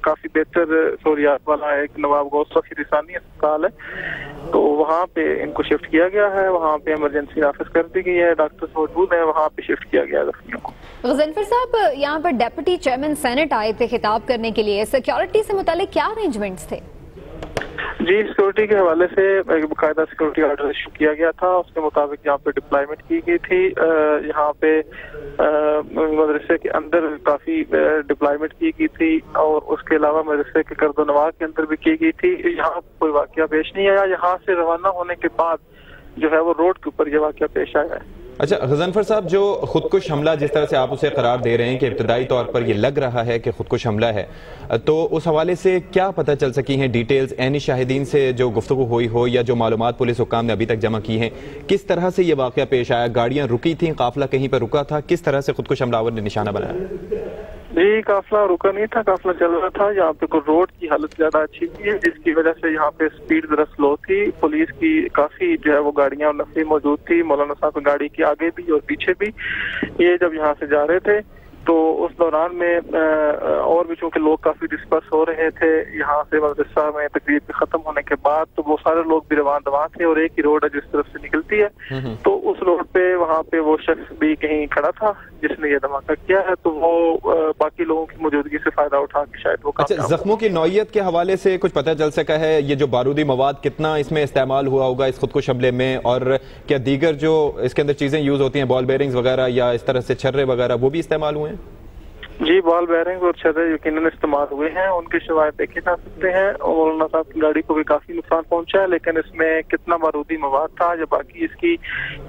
काफी बेहतर सहूलियात वाला एक नवाब गौस फकीर सानी अस्पताल है, तो वहाँ पे इनको शिफ्ट किया गया है। वहाँ पे इमरजेंसी नाफिज कर दी गई है, डॉक्टर्स मौजूद हैं, वहाँ पे शिफ्ट किया गया है जख्मियों को। गजनफर साहब, यहाँ पर डेप्यूटी चेयरमैन सेनेट आए थे खिताब करने के लिए, सिक्योरिटी से मुतालिक क्या अरेंजमेंट्स थे? जी, सिक्योरिटी के हवाले से बाकायदा सिक्योरिटी ऑर्डर इशू किया गया था, उसके मुताबिक यहाँ पे डिप्लॉयमेंट की गई थी। यहाँ पे मदरसे के अंदर काफी डिप्लॉयमेंट की गई थी और उसके अलावा मदरसे के गर्दनवार के अंदर भी की गई थी। यहाँ कोई वाकया पेश नहीं आया। यहाँ से रवाना होने के बाद जो है वो रोड के ऊपर ये वाकया पेश आया है। अच्छा गजनफर साहब, जो खुदकुश हमला जिस तरह से आप उसे करार दे रहे हैं कि इब्तदाई तौर पर ये लग रहा है कि खुदकुश हमला है, तो उस हवाले से क्या पता चल सकी हैं डिटेल्स ऐनी शाहिदीन से जो गुफ्तगू हुई हो या जो मालूमात पुलिस हुक्काम ने अभी तक जमा की हैं? किस तरह से ये वाकया पेश आया? गाड़ियां रुकी थी, काफिला कहीं पर रुका था? किस तरह से खुदकुश हमलावर ने निशाना बनाया? जी, काफिला रुका नहीं था, काफिला चल रहा था। यहाँ पे कोई रोड की हालत ज्यादा अच्छी थी जिसकी वजह से यहाँ पे स्पीड जरा स्लो थी। पुलिस की काफी जो है वो गाड़ियां और नफरी मौजूद थी, मौलाना साहब की गाड़ी के आगे भी और पीछे भी। ये जब यहाँ से जा रहे थे तो उस दौरान में और भी चूंकि लोग काफी डिस्पर्स हो रहे थे यहाँ से मदरसा में तकरीब खत्म होने के बाद, तो वो सारे लोग भी रवान दवान थे और एक ही रोड है जिस तरफ से निकलती है, तो उस रोड पे वहाँ पे वो शख्स भी कहीं खड़ा था जिसने ये धमाका किया है, तो वो बाकी लोगों की मौजूदगी से फायदा उठा के शायद वो। अच्छा, जख्मों की नौयत के हवाले से कुछ पता चल सका है? ये जो बारूदी मवाद कितना इसमें इस्तेमाल हुआ होगा इस खुदकुश हमले में, और क्या दीगर जो इसके अंदर चीजें यूज होती हैं, बॉल बेयरिंग्स वगैरह या इस तरह से छर्रे वगैरह, वो भी इस्तेमाल हुए हैं? जी, बॉल बेयरिंग और छर्रे यकीनन इस्तेमाल हुए हैं, उनके शवाहिद देखे जा सकते हैं। और मौलाना साहब की गाड़ी को भी काफी नुकसान पहुंचा है, लेकिन इसमें कितना बारूदी मवाद था या बाकी इसकी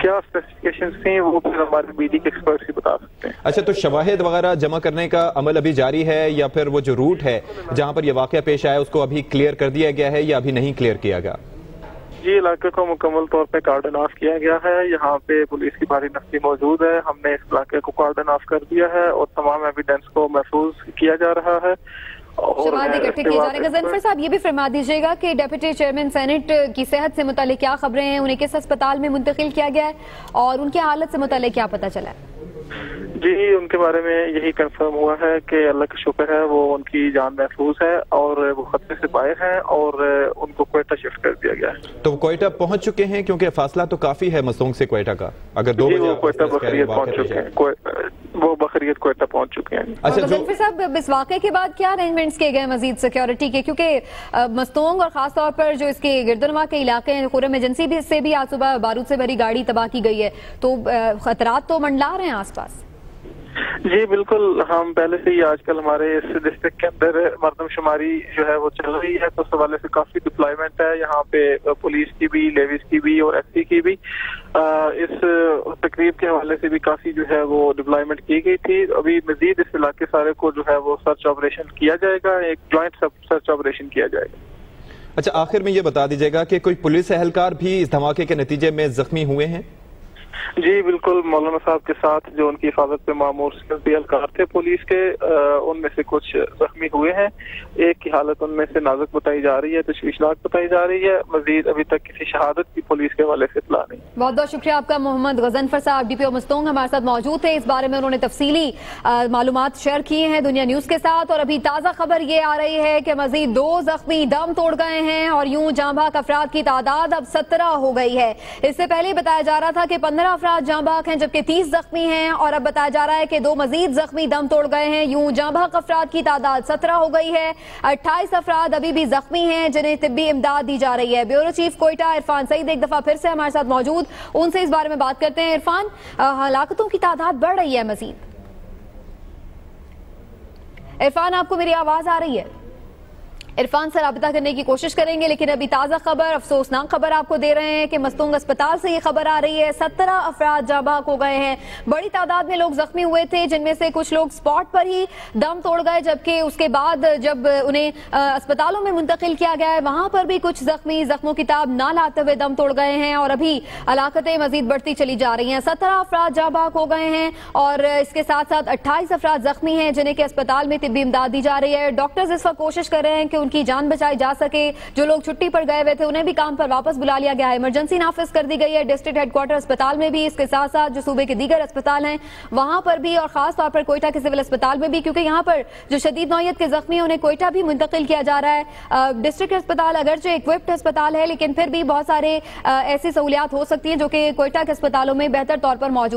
क्या स्पेसिफिकेशंस थी वो फिर हमारे बीडी के एक्सपर्ट्स ही बता सकते हैं। अच्छा, तो शवाहिद वगैरह जमा करने का अमल अभी जारी है या फिर वो जो रूट है जहाँ पर ये वाकया पेश आया उसको अभी क्लियर कर दिया गया है या अभी नहीं क्लियर किया गया? जी, इलाके को मुकम्मल तौर पे कार्डन ऑफ किया गया है। यहाँ पे पुलिस की भारी नफरी मौजूद है, हमने इस इलाके को कार्डन ऑफ कर दिया है और तमाम एविडेंस को महफूज किया जा रहा है। शवाहिद इकट्ठे किए जा रहे हैं। गजनफर साहब, ये भी फरमा दीजिएगा कि डेप्यूटी चेयरमैन सेनेट की सेहत से मुतालिक क्या खबरें हैं, उन्हें किस अस्पताल में मुंतकिल किया गया है और उनकी हालत से मुतालिक क्या पता चला है? जी, उनके बारे में यही कंफर्म हुआ है कि अल्लाह का शुक्र है वो उनकी जान महफूज है और वो खतरे से बाहर हैं और उनको क्वेटा शिफ्ट कर दिया गया है। तो क्वेटा पहुंच चुके हैं क्योंकि फासला तो काफी है मस्तूंग से क्वेटा का? अगर 2 बजे क्वेटा बखरियत पहुंच चुके हैं, वो बखरियत क्वेटा पहुंच चुके हैं। अच्छा गजनफर साहब, इस वाक़े के बाद क्या अरेंजमेंट्स किए गए मजीद सिक्योरिटी के? क्योंकि मस्तूंग और खास तौर पर जो इसके गिरदनवा के इलाके हैं, खुरम एजेंसी से भी आज सुबह बारूद से भरी गाड़ी तबाह की गई है, तो खतरात तो मंडला रहे हैं आसपास। जी बिल्कुल, हम पहले से ही आजकल हमारे इस डिस्ट्रिक्ट के अंदर मर्दमशुमारी जो है वो चल रही है, तो उस हवाले से काफी डिप्लॉयमेंट है यहाँ पे, पुलिस की भी, लेविस की भी और एसपी की भी। इस तकरीब के हवाले से भी काफी जो है वो डिप्लॉयमेंट की गई थी। अभी मजीद इस इलाके सारे को जो है वो सर्च ऑपरेशन किया जाएगा, एक ज्वाइंट सर्च ऑपरेशन किया जाएगा। अच्छा, आखिर में ये बता दीजिएगा कि कोई पुलिस एहलकार भी इस धमाके के नतीजे में जख्मी हुए हैं? जी बिल्कुल, मौलाना साहब के साथ जो उनकी हिफाजत पे मामूर एहलकार थे पुलिस के, उनमें से कुछ जख्मी हुए हैं। एक की हालत उनमें से नाजुक बताई जा रही है, तशवीशनाक बताई जा रही है। मजीद अभी तक किसी शहादत की पुलिस के हवाले से इत्तला नहीं। बहुत बहुत शुक्रिया आपका मोहम्मद गजनफर साहब, DPO मस्तूंग हमारे साथ मौजूद थे। इस बारे में उन्होंने तफसीली मालूमात शेयर किए हैं दुनिया न्यूज के साथ। और अभी ताज़ा खबर ये आ रही है कि मजीद 2 जख्मी दम तोड़ गए हैं और यूं जांबाक अफराद की तादाद अब 17 हो गई है। इससे पहले बताया जा रहा था कि 15 अफराद जांबाक हैं जबकि 30 जख्मी हैं, और अब बताया जा रहा है कि 2 मजीद जख्मी दम तोड़ गए हैं। यूं जांबाक अफराद की तादाद 17 हो गई है। 28 अफराद अभी भी जख्मी हैं जिन्हें तिब्बी इमदाद दी जा रही है। ब्यूरो चीफ कोयटा इरफान सईद एक दफा फिर से हमारे साथ मौजूद, उनसे इस बारे में बात करते हैं। इरफान, हलाकतों की तादाद बढ़ रही है मजीद? इरफान, आपको मेरी आवाज आ रही है? इरफान से राबिता करने की कोशिश करेंगे, लेकिन अभी ताज़ा खबर, अफसोसनाक खबर आपको दे रहे हैं कि मस्तूंग अस्पताल से ये खबर आ रही है 17 अफराद जांबाक हो गए हैं। बड़ी तादाद में लोग जख्मी हुए थे, जिनमें से कुछ लोग स्पॉट पर ही दम तोड़ गए, जबकि उसके बाद जब उन्हें अस्पतालों में मुंतकिल किया गया है वहां पर भी कुछ जख्मी जख्मों की ताब ना लाते हुए दम तोड़ गए हैं और अभी हलाकतें मजीद बढ़ती चली जा रही हैं। 17 अफराद जांबाक हो गए हैं और इसके साथ साथ 28 अफराद जख्मी हैं जिन्हें कि अस्पताल में तिब्बी इमदाद दी जा रही है। डॉक्टर्स इस वक्त कोशिश कर रहे हैं कि ان کی جان بچائی جا سکے. جو لوگ چھٹی پر گئے ہوئے تھے انہیں بھی کام پر واپس بلا لیا گیا ہے. ایمرجنسی نافذ کر دی گئی ہے ڈسٹرکٹ ہیڈ کوارٹر اسپتال میں بھی, اس کے ساتھ ساتھ جو صوبے کے دیگر اسپتال ہیں وہاں پر بھی, اور خاص طور پر کوئٹہ کے سول اسپتال میں بھی, کیونکہ یہاں پر جو شدید نوعیت کے زخمی ہیں انہیں کوئٹہ بھی منتقل کیا جا رہا ہے. ڈسٹرکٹ اسپتال اگرچہ ایکوپڈ اسپتال ہے لیکن پھر بھی بہت سارے ایسی سہولیات ہو سکتی ہیں جو کہ کوئٹہ کے اسپتالوں میں بہتر طور پر موجود